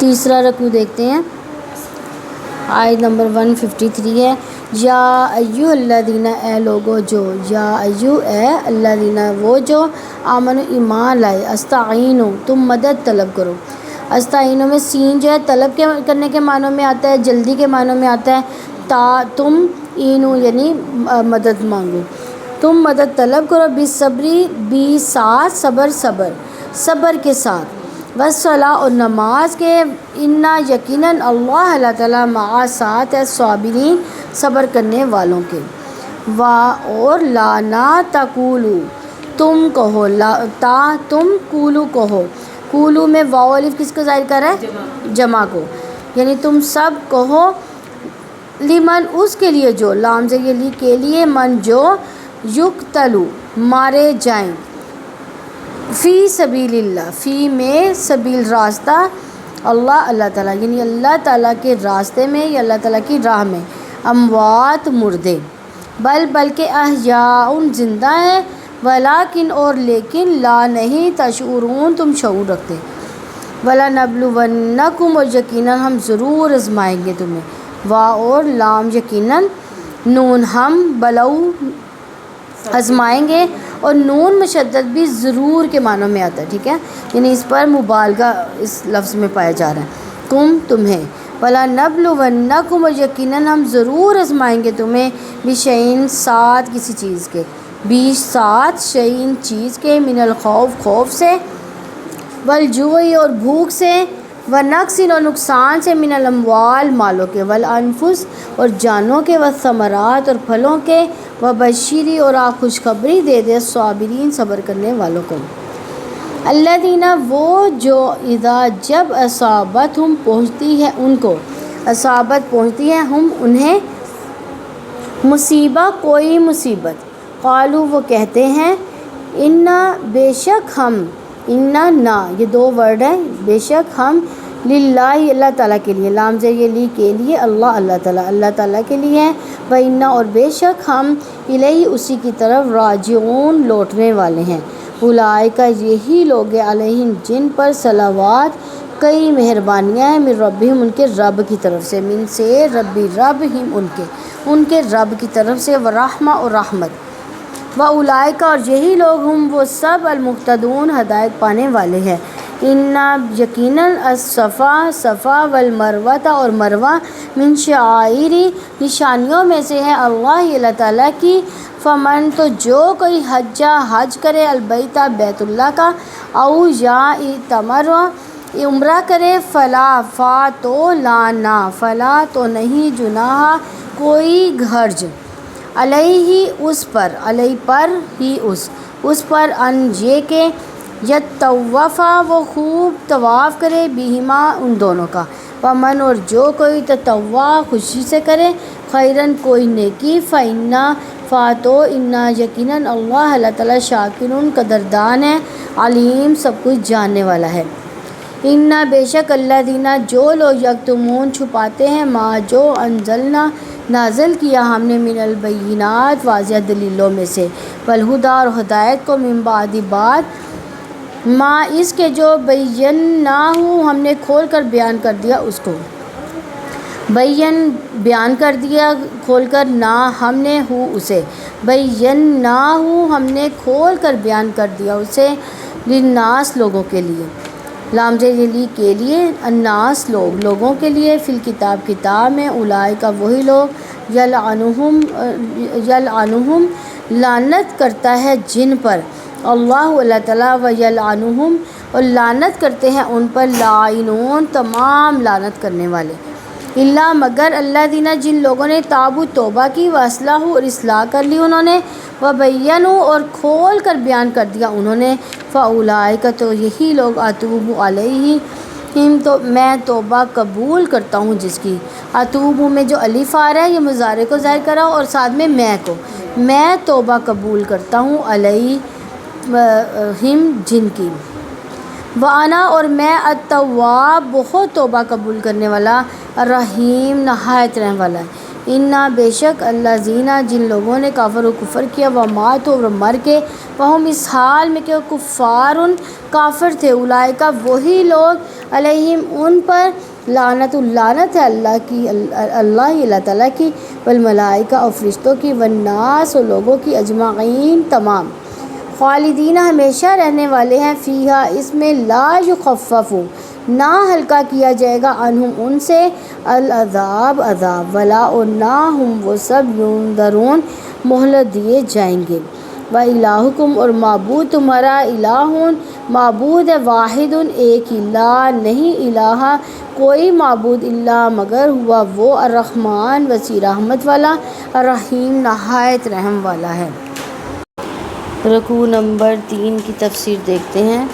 تیسرا رکوع دیکھتے ہیں، آیت نمبر 153 ہے، یا ایھا الذین، اے لوگو جو، یا ایھا اے الذین وہ جو، آمنو ایمان لائے، استعینوا تم مدد طلب کرو۔ استعینوا میں سین جو ہے طلب کرنے کے معنوں میں آتا ہے، جلدی کے معنوں میں آتا ہے، تم اینو یعنی مدد مانگو، تم مدد طلب کرو، بالصبری بھی ساتھ صبر کے ساتھ، والصلاۃ اور نماز کے، انا یقیناً اللہ تعالیٰ مع ساتھ ہے، صابرین صبر کرنے والوں کے، اور لا نہ تقولوا تم کہو، تم قولو کہو، قولو میں واو الف کس کو ظاہر کر رہا ہے؟ جمع کو، یعنی تم سب کہو، لمن اس کے لیے جو، لام سے لی کے لیے، من جو، یقتلو مارے جائیں، فی سبیل اللہ، فی میں سبیل راستہ، اللہ تعالیٰ یعنی اللہ تعالیٰ کے راستے میں یا اللہ تعالیٰ کی راہ میں، اموات مردے، بلکہ احیاء زندہ ہیں، ولیکن اور لیکن، لا نہیں، تشعرون تم شعور رکھتے، وَلَنَبْلُوَنَّکُمْ اور یقیناً ہم ضرور آزمائیں گے تمہیں، وا اور لام یقیناً، نون ہم بلو آزمائیں گے، اور نون مشدد بھی ضرور کے معنوں میں آتا ہے، ٹھیک ہے، یعنی اس پر مبالغہ اس لفظ میں پایا جا رہا ہے، تمہیں، وَلَنَبْلُوَنَّکُمْ اور یقیناً ہم ضرور آزمائیں گے تمہیں، بِشَیْءٍ ساتھ کسی چیز کے، ساتھ شیءٍ چیز کے، من الخوف خوف سے، والجوع اور بھوک سے، ونقص اور نقصان سے، من الاموال مالوں کے، والانفس اور جانوں کے، والثمرات اور پھلوں کے، وبشری اور آپ خوشخبری دے دے، الصابرین صبر کرنے والوں کو، الذین وہ جو، اذا جب، اصابتہم پہنچتی ہے ان کو، اصابت پہنچتی ہے، ہم انہیں، مصیبہ کوئی مصیبت، قالوا وہ کہتے ہیں، انا بے شک ہم، انا نا یہ دو ورڈ ہیں، بے شک ہم، للہ اللہ تعالیٰ کے لیے، لام ذریعہ لی کے لیے، اللہ تعالیٰ کے لیے ہیں، وَإِنَّا اور بے شک ہم، الیہ اسی کی طرف، راجعون لوٹنے والے ہیں، اولئک یہی لوگ، علیہم جن پر، صلوات کئی مہربانیاں ہیں، من ربہم ان کے رب کی طرف سے، من سے ربہم ان کے رب کی طرف سے، ورحمہ اور رحمت، وَأُولَئِکَ اور یہی لوگ، ہم وہ سب، المہتدون ہدایت پانے والے ہیں، انا یقیناً، صفا والمروہ اور مروہ، من شعائر نشانیوں میں سے ہے، اللہ تعالیٰ کی، فمن تو جو کوئی حج کرے، البیت بیت اللہ کا، او یا اعتمر عمرہ کرے، فلا تو نہیں، جناح کوئی حرج، علیہ اس پر، علیہ پر ہی اس پر، ان یہ کہ، یطوفا وہ خوب طواف کرے، بہما ان دونوں کا، ومن اور جو کوئی، تطوع خوشی سے کرے، خیرن کوئی نیکی، فاتو انا یقیناً اللہ تعالیٰ، شاکرون قدردان ہے، علیم سب کچھ جاننے والا ہے، انا بے شک الذین جو لوگ، یکتمون چھپاتے ہیں، ما جو، انزلنا نازل کیا ہم نے، من البینات واضح دلیلوں میں سے، والہدی اور ہدایت کو، من بعد ما اس کے، جو بیناہ ہم نے کھول کر بیان کر دیا اس کو، بیان کر دیا کھول کر، نہ ہم نے اسے، بیناہ ہم نے کھول کر بیان کر دیا اسے، للناس لوگوں کے لیے، لام ذیلی کے لیے، الناس لوگوں کے لیے، فی الکتاب کتاب میں، اولئک وہی لوگ، یلعنہم لعنت کرتا ہے جن پر، اللہ تعالیٰ، ویلعنہم اور لعنت کرتے ہیں ان پر، لاعنون تمام لعنت کرنے والے، الا مگر، الذین جن لوگوں نے، تابوا توبہ کی، واصلحوا اور اصلاح کر لی انہوں نے، وبینوا اور کھول کر بیان کر دیا انہوں نے، فاولئک تو یہی لوگ، اتوب علیہم تو میں توبہ قبول کرتا ہوں جس کی، اتوب میں جو الف آ رہا ہے یہ مضارع کو ظاہر کرا، اور ساتھ میں میں توبہ قبول کرتا ہوں، علیہم جن کی، وانا اور میں، التواب بہت توبہ قبول کرنے والا، الرحیم نہایت رحم والا ہے، انا بے شک، الذین جن لوگوں نے، کفروا کفر کیا، وماتوا اور مر کے، وہم اس حال میں کہ کفار کافر تھے، اولئک وہی لوگ، علیہم ان پر لعنت ہے اللہ تعالیٰ کی، والملائکہ اور فرشتوں کی، والناس اور لوگوں کی، اجمعین تمام، خالدین ہمیشہ رہنے والے ہیں، فیہا اس میں، لا یخفف نہ ہلکا کیا جائے گا، عنہم ان سے، العذاب عذاب، ولا اور نہ ہم وہ سب، ینظرون مہلت دیے جائیں گے، وَإِلَٰهُكُمْ اور معبود تمہارا، الہٌ معبود ہے، واحد ایک ہی، لا نہیں الہ کوئی معبود، الا مگر ہوا وہ، الرحمن وسیع رحمت والا، الرحیم نہایت رحم والا ہے۔ رکوع نمبر 3 کی تفسیر دیکھتے ہیں۔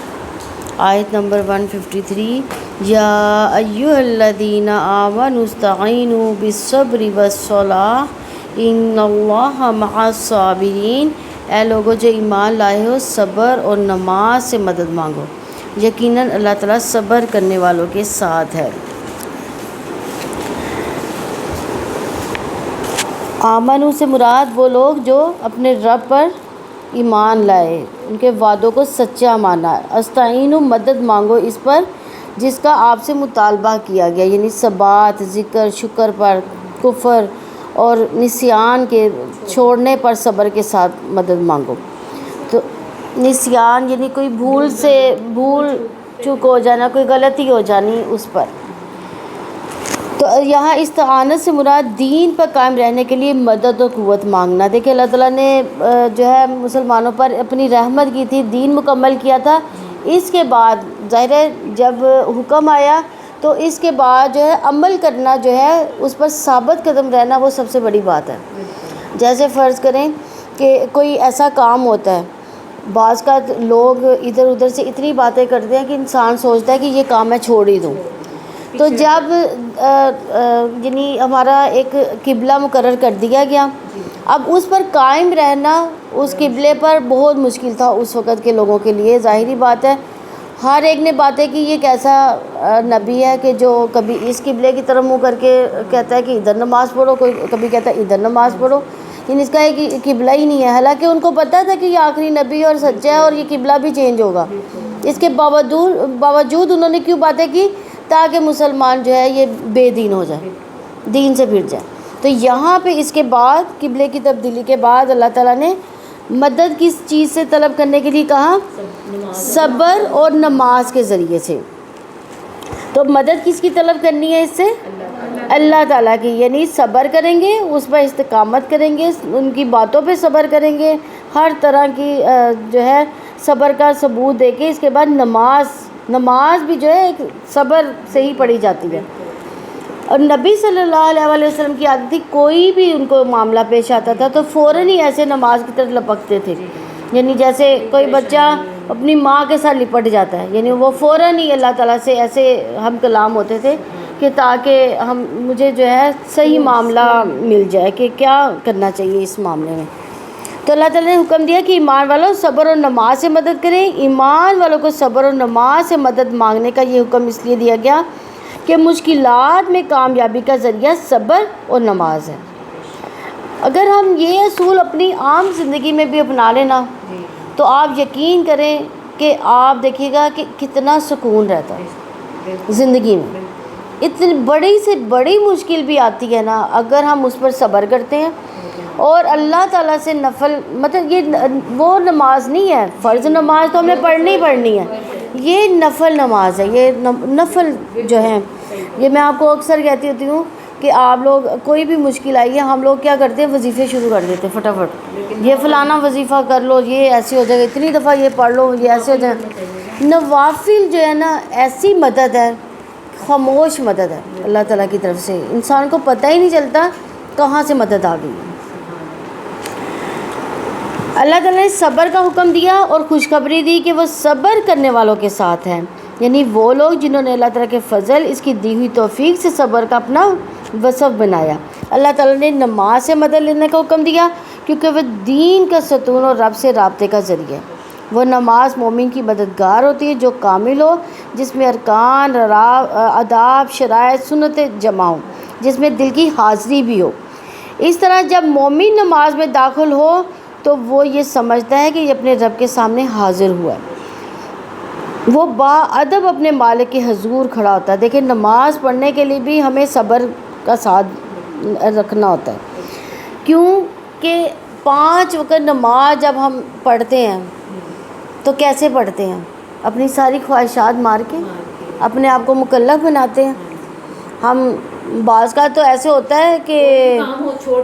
آیت نمبر 153، یا ایھا الذین آمنوا استعینوا بالصبر والصلاۃ ان اللہ مع الصابرین، اے لوگو جو ایمان لائے ہو، صبر اور نماز سے مدد مانگو، یقیناً اللہ تعالیٰ صبر کرنے والوں کے ساتھ ہے۔ آمنو سے مراد وہ لوگ جو اپنے رب پر ایمان لائے، ان کے وعدوں کو سچا مانا۔ استعینوا مدد مانگو اس پر جس کا آپ سے مطالبہ کیا گیا، یعنی ثبات، ذکر، شکر پر، کفر اور نسیان کے چھوڑنے پر صبر کے ساتھ مدد مانگو۔ تو نسیان یعنی کوئی بھول چوک ہو جانا، کوئی غلطی ہو جانی اس پر۔ تو یہاں استعانت سے مراد دین پر قائم رہنے کے لیے مدد و قوت مانگنا۔ دیکھیں اللہ تعالیٰ نے جو ہے مسلمانوں پر اپنی رحمت کی تھی، دین مکمل کیا تھا، اس کے بعد ظاہر ہے جب حکم آیا تو اس کے بعد جو ہے عمل کرنا، جو ہے اس پر ثابت قدم رہنا، وہ سب سے بڑی بات ہے۔ جیسے فرض کریں کہ کوئی ایسا کام ہوتا ہے، بعض کا لوگ ادھر ادھر سے اتنی باتیں کرتے ہیں کہ انسان سوچتا ہے کہ یہ کام میں چھوڑ ہی دوں۔ تو جب یعنی ہمارا ایک قبلہ مقرر کر دیا گیا، اب اس پر قائم رہنا اس قبلے پر بہت مشکل تھا اس وقت کے لوگوں کے لیے۔ ظاہری بات ہے ہر ایک نے باتیں کی، یہ کیسا نبی ہے کہ جو کبھی اس قبلے کی طرف منہ کر کے کہتا ہے کہ ادھر نماز پڑھو، کوئی کبھی کہتا ہے ادھر نماز پڑھو، یعنی اس کا ایک قبلہ ہی نہیں ہے۔ حالانکہ ان کو پتہ تھا کہ یہ آخری نبی اور سچا ہے اور یہ قبلہ بھی چینج ہوگا، اس کے باوجود انہوں نے کیوں باتیں کی؟ تاکہ مسلمان جو ہے یہ بے دین ہو جائے، دین سے پھر جائے۔ تو یہاں پہ اس کے بعد قبلے کی تبدیلی کے بعد اللہ تعالیٰ نے مدد کس چیز سے طلب کرنے کے لیے کہا؟ صبر اور نماز کے ذریعے سے۔ تو مدد کس کی طلب کرنی ہے اس سے؟ اللہ تعالیٰ کی، یعنی صبر کریں گے، اس پر استقامت کریں گے، ان کی باتوں پہ صبر کریں گے، ہر طرح کی جو ہے صبر کا ثبوت دے کے، اس کے بعد نماز بھی جو ہے ایک صبر سے ہی پڑھی جاتی ہے۔ اور نبی صلی اللہ علیہ وسلم کی عادت تھی، کوئی بھی ان کو معاملہ پیش آتا تھا تو فوراً ہی ایسے نماز کی طرف لپکتے تھے، یعنی جیسے کوئی بچہ اپنی ماں کے ساتھ لپٹ جاتا ہے، یعنی وہ فوراً ہی اللہ تعالیٰ سے ایسے ہم کلام ہوتے تھے کہ تاکہ مجھے جو ہے صحیح معاملہ مل جائے کہ کیا کرنا چاہیے اس معاملے میں۔ تو اللہ تعالیٰ نے حکم دیا کہ ایمان والوں صبر اور نماز سے مدد کریں۔ ایمان والوں کو صبر اور نماز سے مدد مانگنے کا یہ حکم اس لیے دیا گیا کہ مشکلات میں کامیابی کا ذریعہ صبر اور نماز ہے۔ اگر ہم یہ اصول اپنی عام زندگی میں بھی اپنا لینا تو آپ یقین کریں کہ آپ دیکھیے گا کہ کتنا سکون رہتا ہے زندگی میں۔ اتنی بڑی سے بڑی مشکل بھی آتی ہے نا، اگر ہم اس پر صبر کرتے ہیں اور اللہ تعالیٰ سے نفل، مطلب یہ وہ نماز نہیں ہے، فرض نماز تو ہم نے پڑھنی ہے، یہ نفل نماز ہے۔ یہ نفل جو ہے، یہ میں آپ کو اکثر کہتی ہوتی ہوں کہ آپ لوگ کوئی بھی مشکل آئی ہے، ہم لوگ کیا کرتے ہیں؟ وظیفے شروع کر دیتے ہیں فٹافٹ، یہ فلانا وظیفہ کر لو، یہ ایسے ہو جائے گا، اتنی دفعہ یہ پڑھ لو، یہ ایسے ہو جائے گا۔ نوافل جو ہے نا، ایسی مدد ہے، خاموش مدد ہے اللہ تعالیٰ کی طرف سے، انسان کو پتہ ہی نہیں چلتا کہاں سے مدد آ گئی۔ اللہ تعالیٰ نے صبر کا حکم دیا اور خوشخبری دی کہ وہ صبر کرنے والوں کے ساتھ ہیں، یعنی وہ لوگ جنہوں نے اللہ تعالیٰ کے فضل، اس کی دی ہوئی توفیق سے صبر کا اپنا وصف بنایا۔ اللہ تعالیٰ نے نماز سے مدد لینے کا حکم دیا کیونکہ وہ دین کا ستون اور رب سے رابطے کا ذریعہ ہے۔ وہ نماز مومن کی مددگار ہوتی ہے جو کامل ہو، جس میں ارکان، آداب، شرائط، سنتیں جمع ہوں، جس میں دل کی حاضری بھی ہو۔ اس طرح جب مومن نماز میں داخل ہو تو وہ یہ سمجھتا ہے کہ یہ اپنے رب کے سامنے حاضر ہوا ہے۔ وہ باادب اپنے مالک کے حضور کھڑا ہوتا ہے. دیکھیں نماز پڑھنے کے لیے بھی ہمیں صبر کا ساتھ رکھنا ہوتا ہے. کیوں کہ 5 وقت نماز جب ہم پڑھتے ہیں تو کیسے پڑھتے ہیں؟ اپنی ساری خواہشات مار کے اپنے آپ کو مکلف بناتے ہیں. ہم بعض کا تو ایسے ہوتا ہے کہ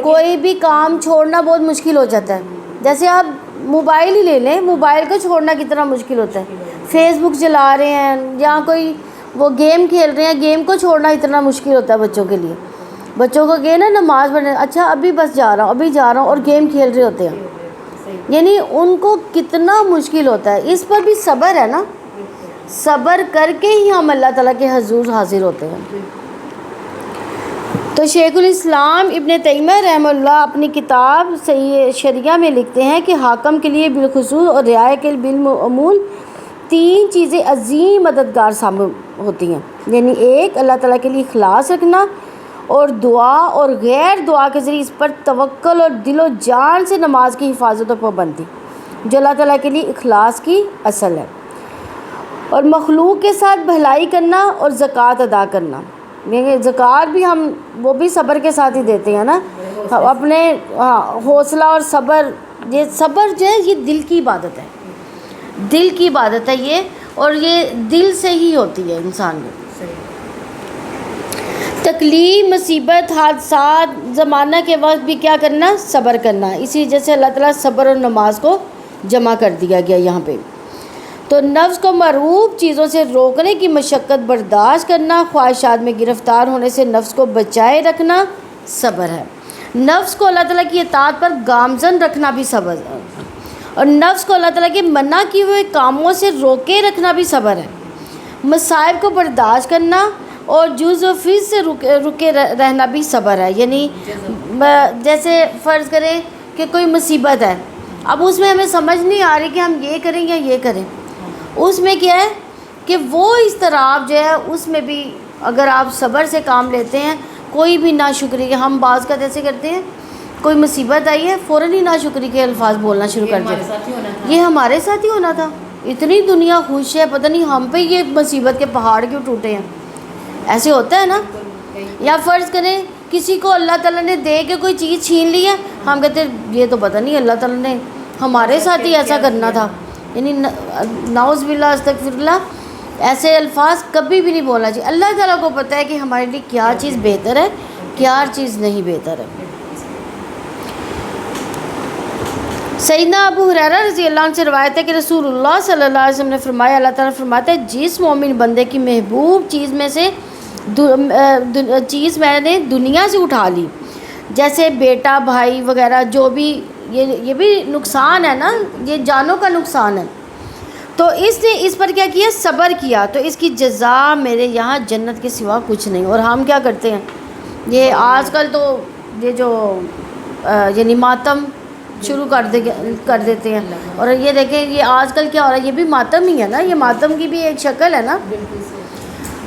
کوئی بھی کام چھوڑنا بہت مشکل ہو جاتا ہے. جیسے آپ موبائل ہی لے لیں, موبائل کو چھوڑنا کتنا مشکل ہوتا ہے. فیس بک چلا رہے ہیں یا کوئی وہ گیم کھیل رہے ہیں, گیم کو چھوڑنا اتنا مشکل ہوتا ہے بچوں کے لیے. بچوں کو کہے نا نماز پڑھنے, اچھا ابھی بس جا رہا ہوں اور گیم کھیل رہے ہوتے ہیں. یعنی ان کو کتنا مشکل ہوتا ہے. اس پر بھی صبر ہے نا, صبر کر کے ہی ہم اللہ تعالیٰ کے حضور حاضر ہوتے ہیں. تو شیخ الاسلام ابن تیمیہ رحمہ اللہ اپنی کتاب صحیح شریعہ میں لکھتے ہیں کہ حاکم کے لیے بالخصوص اور رعایا کے بالعموم 3 چیزیں عظیم مددگار ثابت ہوتی ہیں. یعنی 1 اللہ تعالیٰ کے لیے اخلاص رکھنا, اور دعا اور غیر دعا کے ذریعے اس پر توکل اور دل و جان سے نماز کی حفاظت و پابندی, جو اللہ تعالیٰ کے لیے اخلاص کی اصل ہے. اور مخلوق کے ساتھ بھلائی کرنا اور زکوٰۃ ادا کرنا. زکوٰۃ بھی ہم وہ بھی صبر کے ساتھ ہی دیتے ہیں نا, اپنے حوصلہ اور صبر. یہ صبر جو ہے یہ دل کی عبادت ہے, دل کی عبادت ہے یہ, اور یہ دل سے ہی ہوتی ہے انسان کو. تکلیف, مصیبت, حادثات, زمانہ کے وقت بھی کیا کرنا؟ صبر کرنا. اسی وجہ سے اللہ تعالیٰ صبر اور نماز کو جمع کر دیا گیا یہاں پہ. تو نفس کو معروف چیزوں سے روکنے کی مشقت برداشت کرنا, خواہشات میں گرفتار ہونے سے نفس کو بچائے رکھنا صبر ہے. نفس کو اللہ تعالیٰ کی اطاعت پر گامزن رکھنا بھی صبر ہے, اور نفس کو اللہ تعالیٰ کے منع کیے ہوئے کاموں سے روکے رکھنا بھی صبر ہے. مصائب کو برداشت کرنا اور جز و فیض سے رکے رہنا بھی صبر ہے. یعنی جیسے فرض کریں کہ کوئی مصیبت ہے, اب اس میں ہمیں سمجھ نہیں آ رہی کہ ہم یہ کریں یا یہ کریں. اس میں کیا ہے کہ وہ اضطراب جو ہے اس میں بھی اگر آپ صبر سے کام لیتے ہیں, کوئی بھی ناشکری کے ہم بعض کا جیسے کرتے ہیں, کوئی مصیبت آئی ہے فوراً ہی ناشکری کے الفاظ بولنا شروع کر دیتے ہیں. یہ ہمارے ساتھ ہی ہونا تھا, اتنی دنیا خوش ہے, پتہ نہیں ہم پہ یہ مصیبت کے پہاڑ کیوں ٹوٹے ہیں. ایسے ہوتا ہے نا. یا فرض کریں کسی کو اللہ تعالیٰ نے دے کے کوئی چیز چھین لی ہے, ہم کہتے ہیں یہ تو پتہ نہیں اللہ تعالیٰ نے ہمارے ساتھ ہی ایسا کرنا تھا. یعنی نعوذ باللہ استغفر اللہ, ایسے الفاظ کبھی بھی نہیں بولنا چاہیے. اللہ تعالیٰ کو پتہ ہے کہ ہمارے لیے کیا چیز بہتر ہے, کیا چیز نہیں بہتر ہے. سیدنا ابو ہریرہ رضی اللہ عنہ سے روایت ہے کہ رسول اللہ صلی اللہ علیہ وسلم نے فرمایا, اللہ تعالیٰ فرماتا ہے جس مومن بندے کی محبوب چیز میں سے چیز میں نے دنیا سے اٹھا لی, جیسے بیٹا, بھائی وغیرہ, جو بھی یہ بھی نقصان ہے نا, یہ جانوں کا نقصان ہے, تو اس نے اس پر کیا کیا؟ صبر کیا, تو اس کی جزا میرے یہاں جنت کے سوا کچھ نہیں. اور ہم کیا کرتے ہیں, یہ آج کل تو یہ جو یعنی ماتم شروع کر دیتے ہیں. اور یہ دیکھیں یہ آج کل کیا ہو رہا ہے, یہ بھی ماتم ہی ہے نا, یہ ماتم کی بھی ایک شکل ہے نا.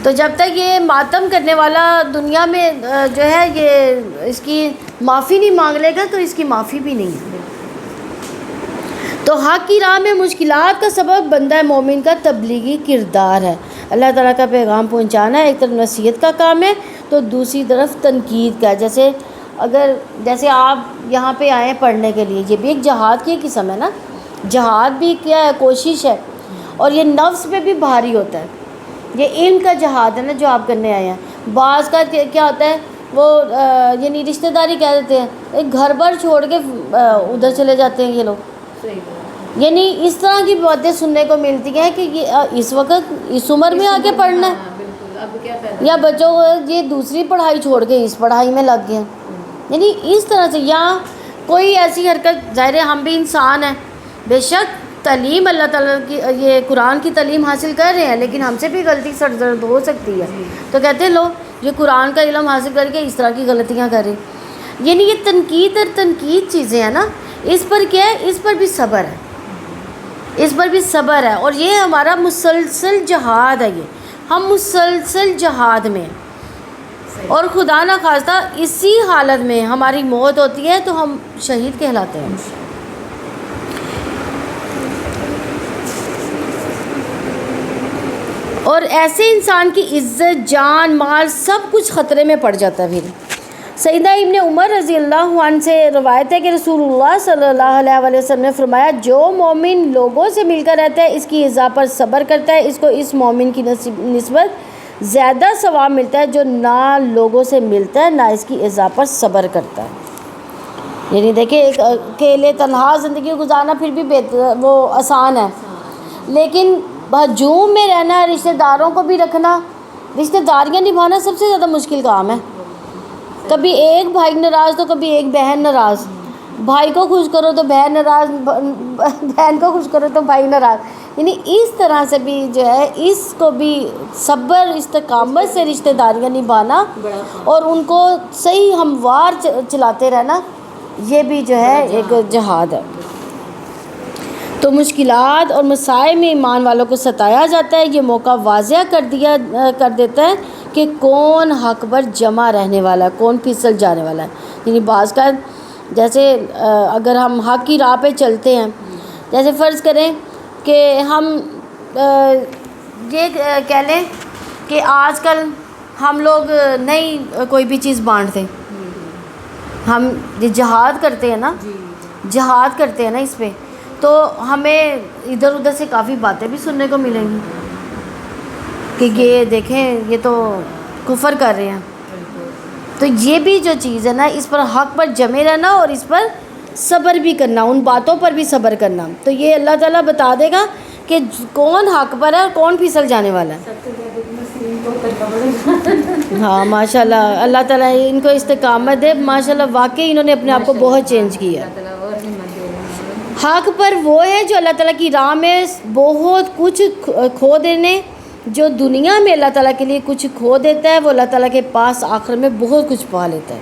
تو جب تک یہ ماتم کرنے والا دنیا میں جو ہے یہ اس کی معافی نہیں مانگ لے گا تو اس کی معافی بھی نہیں ہے. تو حق کی راہ میں مشکلات کا سبب بندہ مومن کا تبلیغی کردار ہے. اللہ تعالیٰ کا پیغام پہنچانا ہے, ایک طرف نصیحت کا کام ہے تو دوسری طرف تنقید کا. جیسے آپ یہاں پہ آئے پڑھنے کے لیے, یہ بھی ایک جہاد کی قسم ہے نا. جہاد بھی کیا ہے, کوشش ہے, اور یہ نفس پہ بھی بھاری ہوتا ہے. یہ علم کا جہاد ہے نا جو آپ کرنے آئے ہیں. بعض کا کیا ہوتا ہے, وہ یعنی رشتہ داری کہہ دیتے ہیں, ایک گھر بار چھوڑ کے ادھر چلے جاتے ہیں یہ لوگ. یعنی اس طرح کی باتیں سننے کو ملتی ہیں کہ یہ اس وقت اس عمر میں آ کے پڑھنا ہے, یا بچوں کو یہ دوسری پڑھائی چھوڑ کے اس پڑھائی میں لگ گئے. یعنی اس طرح سے, یا کوئی ایسی حرکت, ظاہر ہے ہم بھی انسان ہیں, بے شک تعلیم اللہ تعالیٰ کی یہ قرآن کی تعلیم حاصل کر رہے ہیں, لیکن ہم سے بھی غلطی سرزد ہو سکتی ہے. تو کہتے ہیں لوگ یہ قرآن کا علم حاصل کر کے اس طرح کی غلطیاں کریں. یعنی یہ تنقید اور تنقید چیزیں ہیں نا, اس پر کیا ہے, اس پر بھی صبر ہے, اس پر بھی صبر ہے. اور یہ ہمارا مسلسل جہاد ہے, یہ ہم مسلسل جہاد میں, اور خدا نہ خواستہ اسی حالت میں ہماری موت ہوتی ہے تو ہم شہید کہلاتے ہیں. اور ایسے انسان کی عزت، جان، مال سب کچھ خطرے میں پڑ جاتا ہے۔ پھر سیدنا ابن عمر رضی اللہ عنہ سے روایت ہے کہ رسول اللہ صلی اللہ علیہ وسلم نے فرمایا، جو مومن لوگوں سے مل کر رہتا ہے، اس کی اذا پر صبر کرتا ہے، اس کو اس مومن کی نسبت زیادہ ثواب ملتا ہے جو نہ لوگوں سے ملتا ہے نہ اس کی اذا پر صبر کرتا ہے۔ یعنی دیکھیں، ایک اکیلے تنہا زندگی گزارنا پھر بھی وہ آسان ہے، لیکن ہجوم میں رہنا، رشتہ داروں کو بھی رکھنا، رشتہ داریاں نبھانا سب سے زیادہ مشکل کام ہے۔ کبھی ایک بھائی ناراض تو کبھی ایک بہن ناراض، بھائی کو خوش کرو تو بہن ناراض، بہن کو خوش کرو تو بھائی ناراض، یعنی اس طرح سے بھی جو ہے اس کو بھی صبر استقامت سے رشتہ داریاں نبھانا اور ان کو صحیح ہموار چلاتے رہنا، یہ بھی جو ہے ایک جہاد ہے۔ تو مشکلات اور مسائل میں ایمان والوں کو ستایا جاتا ہے، یہ موقع واضح کر دیتا ہے کہ کون حق پر جمع رہنے والا ہے، کون پھسل جانے والا ہے۔ یعنی بعض کا جیسے اگر ہم حق کی راہ پہ چلتے ہیں، جیسے فرض کریں کہ ہم یہ کہہ لیں کہ آج کل ہم لوگ نہیں کوئی بھی چیز بانٹتے، ہم یہ جہاد کرتے ہیں نا، جہاد کرتے ہیں نا اس پہ، تو ہمیں ادھر ادھر سے کافی باتیں بھی سننے کو ملیں گی کہ یہ دیکھیں یہ تو کفر کر رہے ہیں۔ تو یہ بھی جو چیز ہے نا، اس پر حق پر جمے رہنا اور اس پر صبر بھی کرنا، ان باتوں پر بھی صبر کرنا، تو یہ اللہ تعالیٰ بتا دے گا کہ کون حق پر ہے اور کون پھسل جانے والا ہے۔ ہاں ماشاء اللہ، اللہ تعالیٰ ان کو استقامت دے، ماشاء اللہ واقعی انہوں نے اپنے آپ کو بہت چینج کیا۔ حق پر وہ ہے جو اللہ تعالیٰ کی راہ میں بہت کچھ کھو دینے، جو دنیا میں اللہ تعالیٰ کے لیے کچھ کھو دیتا ہے، وہ اللہ تعالیٰ کے پاس آخر میں بہت کچھ پا لیتا ہے۔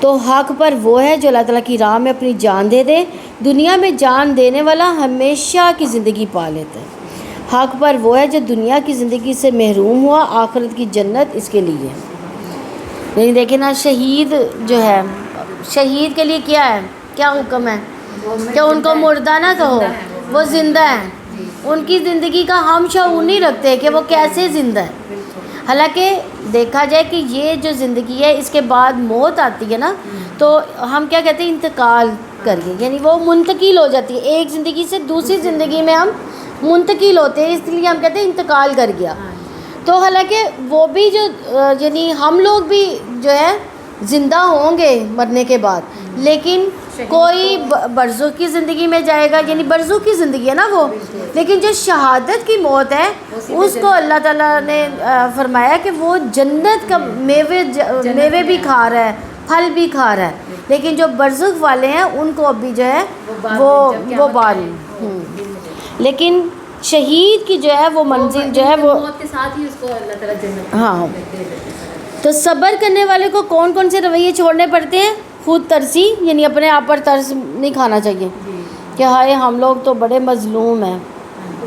تو حق پر وہ ہے جو اللہ تعالیٰ کی راہ میں اپنی جان دے دے، دنیا میں جان دینے والا ہمیشہ کی زندگی پا لیتا ہے۔ حق پر وہ ہے جو دنیا کی زندگی سے محروم ہوا، آخرت کی جنت اس کے لیے ہے۔ یعنی دیکھیں نا، شہید جو ہے، شہید کے لیے کیا ہے، کیا حکم ہے کہ ان کو مردہ نہ کہو، وہ زندہ ہیں۔ ان کی زندگی کا ہم شعور نہیں رکھتے کہ وہ کیسے زندہ ہے، حالانکہ دیکھا جائے کہ یہ جو زندگی ہے اس کے بعد موت آتی ہے نا، تو ہم کیا کہتے ہیں، انتقال کر گئے، یعنی وہ منتقل ہو جاتی ہے، ایک زندگی سے دوسری زندگی میں ہم منتقل ہوتے ہیں، اس لیے ہم کہتے ہیں انتقال کر گیا۔ تو حالانکہ وہ بھی جو یعنی ہم لوگ بھی جو ہے زندہ ہوں گے مرنے کے بعد، لیکن کوئی برزخ کی زندگی میں جائے گا، یعنی برزخ کی زندگی ہے نا وہ، لیکن جو شہادت کی موت ہے اس کو اللہ تعالیٰ نے فرمایا کہ وہ جنت کا میوے بھی کھا رہا ہے، پھل بھی کھا رہا ہے، لیکن جو برزخ والے ہیں ان کو ابھی جو ہے وہ بار لیکن شہید کی جو ہے وہ منزل جو ہے وہ موت کے ساتھ ہی اس کو اللہ تعالیٰ جنت ہاں۔ تو صبر کرنے والے کو کون کون سے رویے چھوڑنے پڑتے ہیں؟ خود ترسی، یعنی اپنے آپ پر ترس نہیں کھانا چاہیے کہ ہائے ہم لوگ تو بڑے مظلوم ہیں،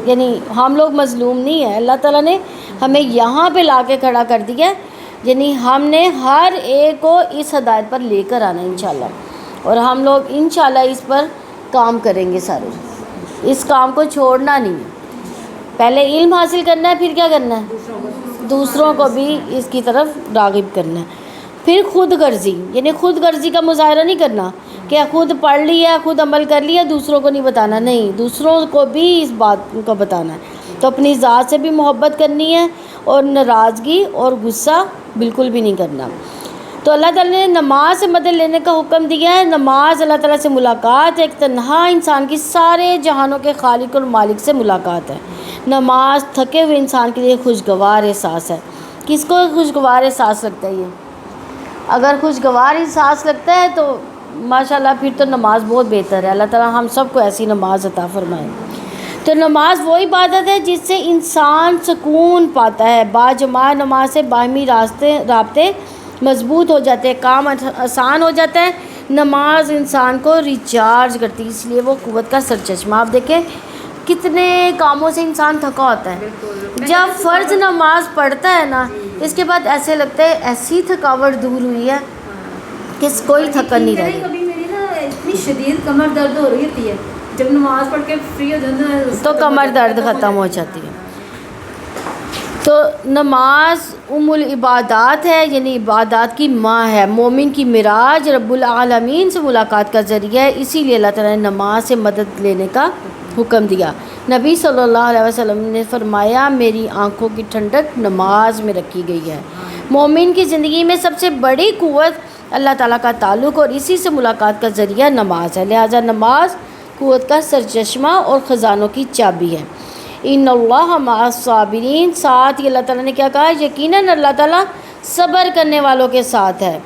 یعنی ہم لوگ مظلوم نہیں ہیں، اللہ تعالیٰ نے ہمیں یہاں پہ لا کے کھڑا کر دیا، یعنی ہم نے ہر ایک کو اس ہدایت پر لے کر آنا ہے انشاءاللہ، اور ہم لوگ انشاءاللہ اس پر کام کریں گے سارے، اس کام کو چھوڑنا نہیں ہے۔ پہلے علم حاصل کرنا ہے، پھر کیا کرنا ہے، دوسروں کو بھی اس کی طرف راغب کرنا ہے۔ پھر خود غرضی، یعنی خود غرضی کا مظاہرہ نہیں کرنا کہ خود پڑھ لیا، خود عمل کر لیا، دوسروں کو نہیں بتانا، نہیں، دوسروں کو بھی اس بات کو بتانا ہے۔ تو اپنی ذات سے بھی محبت کرنی ہے اور ناراضگی اور غصہ بالکل بھی نہیں کرنا۔ تو اللہ تعالیٰ نے نماز سے مدد لینے کا حکم دیا ہے۔ نماز اللہ تعالیٰ سے ملاقات، ایک تنہا انسان کی سارے جہانوں کے خالق اور مالک سے ملاقات ہے۔ نماز تھکے ہوئے انسان کے لیے خوشگوار احساس ہے۔ کس کو خوشگوار احساس لگتا ہے؟ یہ اگر خوشگوار احساس لگتا ہے تو ماشاءاللہ پھر تو نماز بہت بہتر ہے۔ اللہ تعالیٰ ہم سب کو ایسی نماز عطا فرمائے۔ تو نماز وہ عبادت ہے جس سے انسان سکون پاتا ہے۔ باجماعت نماز سے باہمی رابطے مضبوط ہو جاتے ہیں، کام آسان ہو جاتا ہے۔ نماز انسان کو ریچارج کرتی ہے، اس لیے وہ قوت کا سرچشمہ۔ آپ دیکھیں کتنے کاموں سے انسان تھکا ہوتا ہے، جب فرض نماز پڑھتا ہے نا، اس کے بعد ایسے لگتا ہے ایسی تھکاوٹ دور ہوئی ہے کہ کوئی تھکن نہیں رہی۔ کبھی میری نا اتنی شدید کمر درد ہو رہی ہوتی ہے، جب نماز پڑھ کے فری ہو جانا ہے تو کمر درد ختم ہو جاتی ہے۔ تو نماز ام العبادات ہے، یعنی عبادات کی ماں ہے، مومن کی معراج رب العالمین سے ملاقات کا ذریعہ ہے، اسی لیے اللہ تعالیٰ نے نماز سے مدد لینے کا حکم دیا۔ نبی صلی اللہ علیہ وسلم نے فرمایا میری آنکھوں کی ٹھنڈک نماز میں رکھی گئی ہے۔ مومن کی زندگی میں سب سے بڑی قوت اللہ تعالیٰ کا تعلق اور اسی سے ملاقات کا ذریعہ نماز ہے، لہٰذا نماز قوت کا سرچشمہ اور خزانوں کی چابی ہے۔ ان اللہ مع الصابرین، ساتھ ہی اللہ تعالیٰ نے کیا کہا، یقیناً اللہ تعالیٰ صبر کرنے والوں کے ساتھ ہے،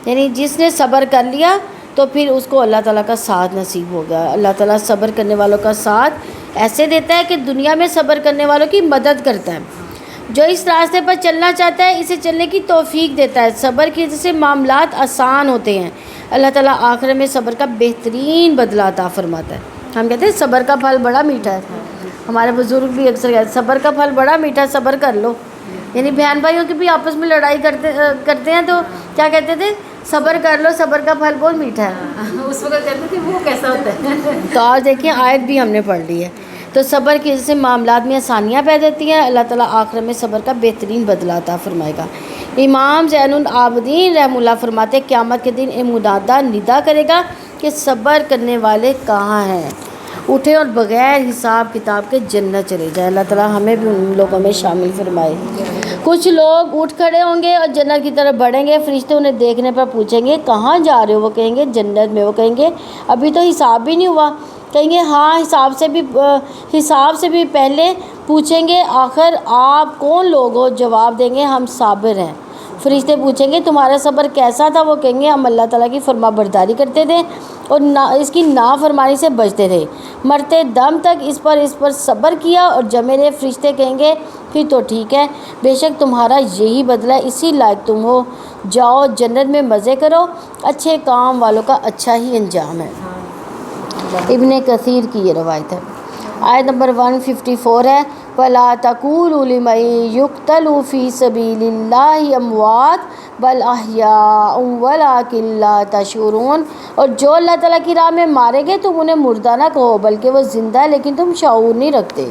یعنی جس نے صبر کر لیا تو پھر اس کو اللہ تعالیٰ کا ساتھ نصیب ہوگا۔ اللہ تعالیٰ صبر کرنے والوں کا ساتھ ایسے دیتا ہے کہ دنیا میں صبر کرنے والوں کی مدد کرتا ہے، جو اس راستے پر چلنا چاہتا ہے اسے چلنے کی توفیق دیتا ہے۔ صبر کی وجہ سے معاملات آسان ہوتے ہیں، اللہ تعالیٰ آخرت میں صبر کا بہترین بدلہ عطا فرماتا ہے۔ ہم کہتے ہیں صبر کا پھل بڑا میٹھا ہے، ہمارے بزرگ بھی اکثر کہتے ہیں صبر کا پھل بڑا میٹھا ہے، صبر کر لو، یعنی بہن بھائیوں کی بھی آپس میں لڑائی کرتے ہیں تو کیا کہتے تھے، صبر کر لو، صبر کا پھل بہت میٹھا ہے۔ اس وقت کہتے تھے وہ کیسا ہوتا ہے؟ تو آج دیکھیں آیت بھی ہم نے پڑھ لی ہے۔ تو صبر کی وجہ سے معاملات میں آسانیاں پیدا ہوتی ہیں، اللہ تعالیٰ آخرت میں صبر کا بہترین بدلہ عطا فرمائے گا۔ امام زین العابدین رحمہ اللہ فرماتے ہیں قیامت کے دن منادہ ندا کرے گا کہ صبر کرنے والے کہاں ہیں، اٹھے اور بغیر حساب کتاب کے جنت چلے جائیں۔ اللہ تعالیٰ ہمیں بھی ان لوگوں میں شامل فرمائے۔ کچھ لوگ اٹھ کھڑے ہوں گے اور جنت کی طرف بڑھیں گے، فرشتے انہیں دیکھنے پر پوچھیں گے کہاں جا رہے ہو، وہ کہیں گے جنت میں۔ وہ کہیں گے ابھی تو حساب بھی نہیں ہوا، کہیں گے ہاں حساب سے بھی پہلے پوچھیں گے آخر آپ کون لوگ ہو، جواب دیں گے ہم صابر ہیں۔ فرشتے پوچھیں گے تمہارا صبر کیسا تھا، وہ کہیں گے ہم اللہ تعالیٰ کی فرما برداری کرتے تھے اور اس کی نافرمانی سے بچتے رہے، مرتے دم تک اس پر صبر کیا اور جب میرے فرشتے کہیں گے پھر تو ٹھیک ہے، بے شک تمہارا یہی بدلہ ہے، اسی لائق تم ہو، جاؤ جنت میں مزے کرو، اچھے کام والوں کا اچھا ہی انجام ہے۔ ابن کثیر کی یہ روایت ہے۔ آیت نمبر 154 ہے وَلَا تَقُولُوا لِمَن يُقْتَلُ فِي سَبِيلِ اللَّهِ أَمْوَاتٌ بَلْ أَحْيَاءٌ وَلَٰكِن لَّا تَشْعُرُونَ، اور جو اللہ تعالیٰ کی راہ میں مارے گئے تم انہیں مردہ نہ کہو بلکہ وہ زندہ ہے لیکن تم شعور نہیں رکھتے۔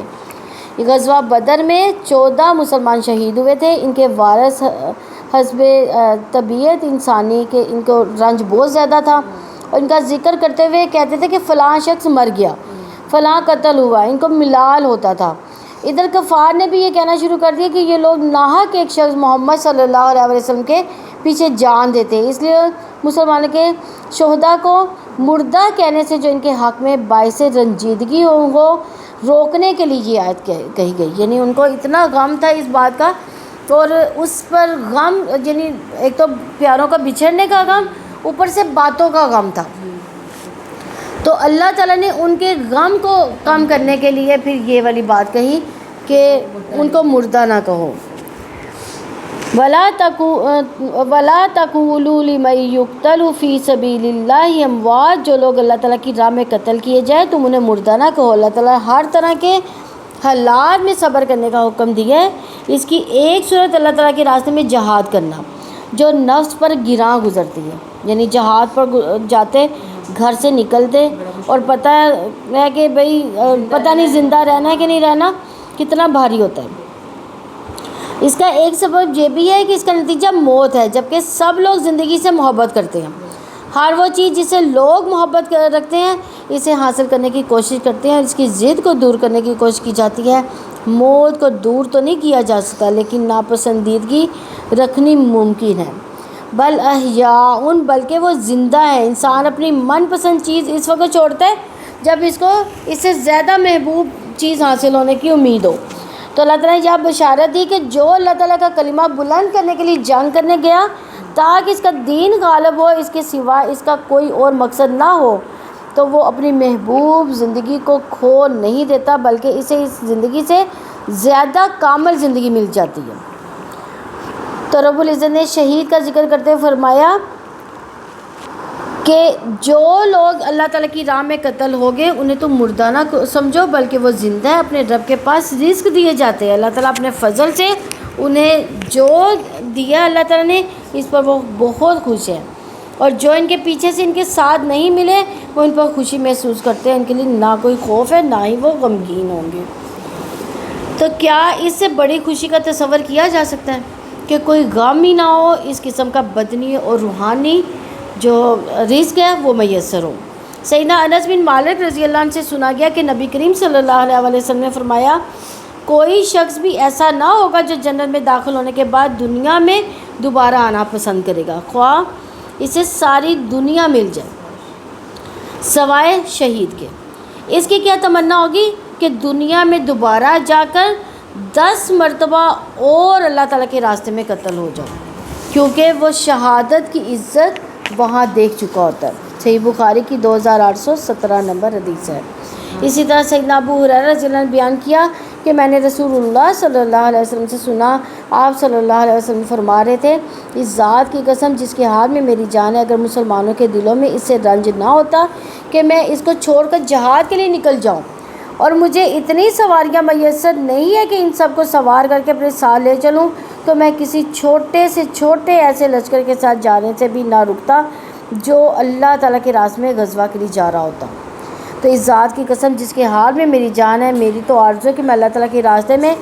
غزوہ بدر میں 14 مسلمان شہید ہوئے تھے، ان کے وارث حسب طبیعت انسانی کے ان کو رنج بہت زیادہ تھا اور ان کا ذکر کرتے ہوئے کہتے تھے کہ فلاں شخص مر گیا، فلاں قتل ہوا، ان کو ملال ہوتا تھا۔ ادھر کفار نے بھی یہ کہنا شروع کر دیا کہ یہ لوگ ناحق ایک شخص محمد صلی اللہ علیہ وسلم کے پیچھے جان دیتے ہیں، اس لیے مسلمانوں کے شہداء کو مردہ کہنے سے جو ان کے حق میں باعث رنجیدگی ہو روکنے کے لیے یہ آیت کہی گئی، یعنی ان کو اتنا غم تھا اس بات کا، اور اس پر غم یعنی ایک تو پیاروں کا بچھڑنے کا غم، اوپر سے باتوں کا غم تھا، تو اللہ تعالیٰ نے ان کے غم کو کم کرنے کے لیے پھر یہ والی بات کہی کہ ان کو مردہ نہ کہو۔ وَلَا تَقُولُوا لِمَن يُقْتَلُ فِي سَبِيلِ اللَّهِ أَمْوَاتٌ، جو لوگ اللہ تعالیٰ کی راہ میں قتل کیے جائیں تم انہیں مردہ نہ کہو۔ اللہ تعالیٰ ہر طرح کے حالات میں صبر کرنے کا حکم دیا ہے۔ اس کی ایک صورت اللہ تعالیٰ کے راستے میں جہاد کرنا، جو نفس پر گراں گزرتی ہے، یعنی جہاد پر جاتے، گھر سے نکلتے اور پتہ ہے کہ بھئی پتہ نہیں زندہ رہنا ہے کہ نہیں رہنا، کتنا بھاری ہوتا ہے۔ اس کا ایک سبب یہ بھی ہے کہ اس کا نتیجہ موت ہے، جبکہ سب لوگ زندگی سے محبت کرتے ہیں، ہر وہ چیز جسے لوگ محبت رکھتے ہیں اسے حاصل کرنے کی کوشش کرتے ہیں، اس کی ضد کو دور کرنے کی کوشش کی جاتی ہے۔ موت کو دور تو نہیں کیا جا سکتا لیکن ناپسندیدگی رکھنی ممکن ہے۔ بل احیاء، بلکہ وہ زندہ ہے۔ انسان اپنی من پسند چیز اس وقت چھوڑتا ہے جب اس کو اس سے زیادہ محبوب چیز حاصل ہونے کی امید ہو۔ تو اللہ تعالیٰ نے یہ بشارت دی کہ جو اللہ تعالیٰ کا کلمہ بلند کرنے کے لیے جنگ کرنے گیا تاکہ اس کا دین غالب ہو، اس کے سوا اس کا کوئی اور مقصد نہ ہو، تو وہ اپنی محبوب زندگی کو کھو نہیں دیتا بلکہ اسے اس زندگی سے زیادہ کامل زندگی مل جاتی ہے۔ تو رب العزت نے شہید کا ذکر کرتے ہوئے فرمایا کہ جو لوگ اللہ تعالیٰ کی راہ میں قتل ہو گئے انہیں تم مردہ نہ سمجھو بلکہ وہ زندہ ہے، اپنے رب کے پاس رزق دیے جاتے ہیں۔ اللہ تعالیٰ اپنے فضل سے انہیں جو دیا اللہ تعالیٰ نے اس پر وہ بہت خوش ہے، اور جو ان کے پیچھے سے ان کے ساتھ نہیں ملے وہ ان پر خوشی محسوس کرتے ہیں، ان کے لیے نہ کوئی خوف ہے نہ ہی وہ غمگین ہوں گے۔ تو کیا اس سے بڑی خوشی کا تصور کیا جا سکتا ہے کہ کوئی غم ہی نہ ہو، اس قسم کا بدنی اور روحانی جو رزق ہے وہ میسر ہو۔ سیدنا انس بن مالک رضی اللہ عنہ سے سنا گیا کہ نبی کریم صلی اللہ علیہ وسلم نے فرمایا، کوئی شخص بھی ایسا نہ ہوگا جو جنت میں داخل ہونے کے بعد دنیا میں دوبارہ آنا پسند کرے گا، خواہ اسے ساری دنیا مل جائے سوائے شہید کے۔ اس کی کیا تمنا ہوگی کہ دنیا میں دوبارہ جا کر 10 مرتبہ اور اللہ تعالیٰ کے راستے میں قتل ہو جاؤ، کیونکہ وہ شہادت کی عزت وہاں دیکھ چکا ہوتا ہے۔ صحیح بخاری کی 2817 نمبر حدیث ہے۔ اسی طرح سیدنا ابو ہریرہ رضی اللہ عنہ نے بیان کیا کہ میں نے رسول اللہ صلی اللہ علیہ وسلم سے سنا، آپ صلی اللہ علیہ وسلم فرما رہے تھے، اس ذات کی قسم جس کے ہاتھ میں میری جان ہے، اگر مسلمانوں کے دلوں میں اس سے رنج نہ ہوتا کہ میں اس کو چھوڑ کر جہاد کے لیے نکل جاؤں، اور مجھے اتنی سواریاں میسر نہیں ہے کہ ان سب کو سوار کر کے اپنے ساتھ لے چلوں، تو میں کسی چھوٹے سے چھوٹے ایسے لشکر کے ساتھ جانے سے بھی نہ رکتا جو اللہ تعالیٰ کے راستے میں غزوہ کے لیے جا رہا ہوتا۔ تو اس ذات کی قسم جس کے ہاتھ میں میری جان ہے، میری تو آرزو ہے کہ میں اللہ تعالیٰ کے راستے میں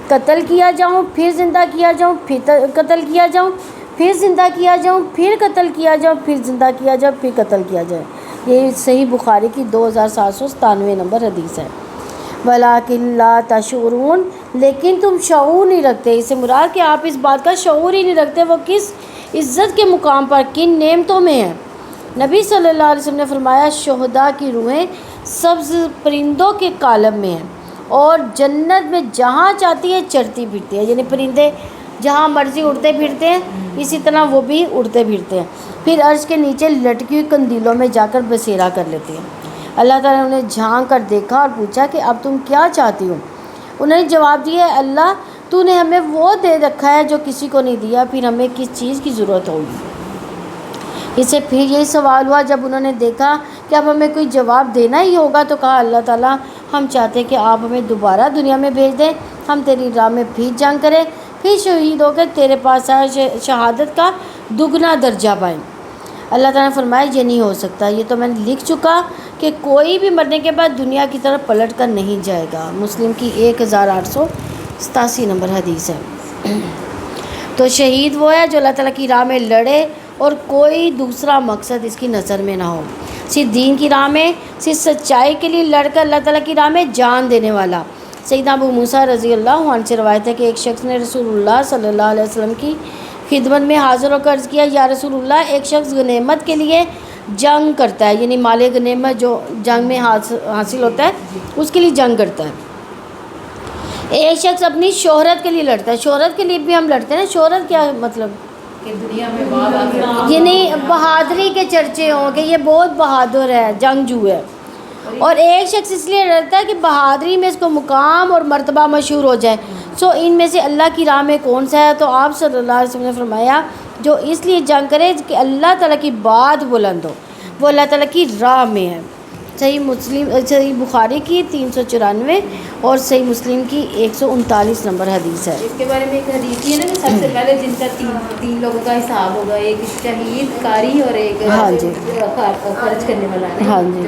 قتل کیا جاؤں، پھر زندہ کیا جاؤں، پھر قتل کیا جاؤں، پھر زندہ کیا جاؤں، پھر قتل کیا جاؤں، پھر زندہ کیا جاؤں، پھر قتل کیا جائے۔ یہ صحیح بخاری کی 2797 نمبر حدیث ہے۔ وَلَٰكِن لَا تَشْعُرُونَ، لیکن تم شعور نہیں رکھتے۔ اس سے مراد کہ آپ اس بات کا شعور ہی نہیں رکھتے وہ کس عزت کے مقام پر، کن نعمتوں میں ہیں۔ نبی صلی اللہ علیہ وسلم نے فرمایا، شہداء کی روحیں سبز پرندوں کے قالب میں ہیں، اور جنت میں جہاں چاہتی ہے چرتی پھرتی ہے، یعنی پرندے جہاں مرضی اڑتے پھرتے ہیں، اسی طرح وہ بھی اڑتے پھرتے ہیں، پھر عرش کے نیچے لٹکی ہوئی قندیلوں میں جا کر بسیرا کر لیتے ہیں۔ اللہ تعالیٰ نے انہیں جھانک کر دیکھا اور پوچھا کہ اب تم کیا چاہتی ہو؟ انہوں نے جواب دیا، اللہ تو نے ہمیں وہ دے رکھا ہے جو کسی کو نہیں دیا، پھر ہمیں کس چیز کی ضرورت ہوگی؟ اس سے پھر یہی سوال ہوا جب انہوں نے دیکھا کہ اب ہمیں کوئی جواب دینا ہی ہوگا، تو کہا، اللہ تعالیٰ ہم چاہتے کہ آپ ہمیں دوبارہ دنیا میں بھیج دیں، ہم تیری راہ میں پھر جنگ کریں، پھر شہید ہو کر تیرے پاس آئے، شہادت کا دگنا درجہ پائیں۔ اللہ تعالیٰ نے فرمایا، یہ نہیں ہو سکتا، یہ تو میں نے لکھ چکا کہ کوئی بھی مرنے کے بعد دنیا کی طرف پلٹ کر نہیں جائے گا۔ مسلم کی 1887 نمبر حدیث ہے۔ تو شہید وہ ہے جو اللہ تعالیٰ کی راہ میں لڑے اور کوئی دوسرا مقصد اس کی نظر میں نہ ہو، صرف دین کی راہ میں، صرف سچائی کے لیے لڑ کر اللہ تعالیٰ کی راہ میں جان دینے والا۔ سیدنا ابو موسیٰ رضی اللہ عنہ سے روایت ہے کہ ایک شخص نے رسول اللہ صلی اللہ علیہ وسلم کی خدمت میں حاضر ہو کر عرض کیا، یا رسول اللہ، ایک شخص غنیمت کے لیے جنگ کرتا ہے، یعنی مال غنیمت جو جنگ میں حاصل ہوتا ہے اس کے لیے جنگ کرتا ہے۔ ایک شخص اپنی شہرت کے لیے لڑتا ہے، شہرت کے لیے بھی ہم لڑتے ہیں نا، شہرت کیا مطلب کہ دنیا میں بعد آ یعنی بہادری کے چرچے ہوں کہ یہ بہت بہادر ہے، جنگجو ہے، اور ایک شخص اس لیے لڑتا ہے کہ بہادری میں اس کو مقام اور مرتبہ مشہور ہو جائے۔ سو ان میں سے اللہ کی راہ میں کون سا ہے؟ تو آپ صلی اللہ علیہ وسلم نے فرمایا، جو اس لیے جنگ کرے کہ اللہ تعالیٰ کی بات بلند ہو، وہ اللہ تعالیٰ کی راہ میں ہے۔ صحیح بخاری کی 394 اور صحیح مسلم کی 139 نمبر حدیث ہے۔ اس کے بارے میں ایک حدیث ہے نا کہ سب سے پہلے جن کا تین لوگوں کا حساب ہوگا، ایک شہید، قاری اور ایک ہاں جی خرچ کرنے والا ہے۔ ہاں جی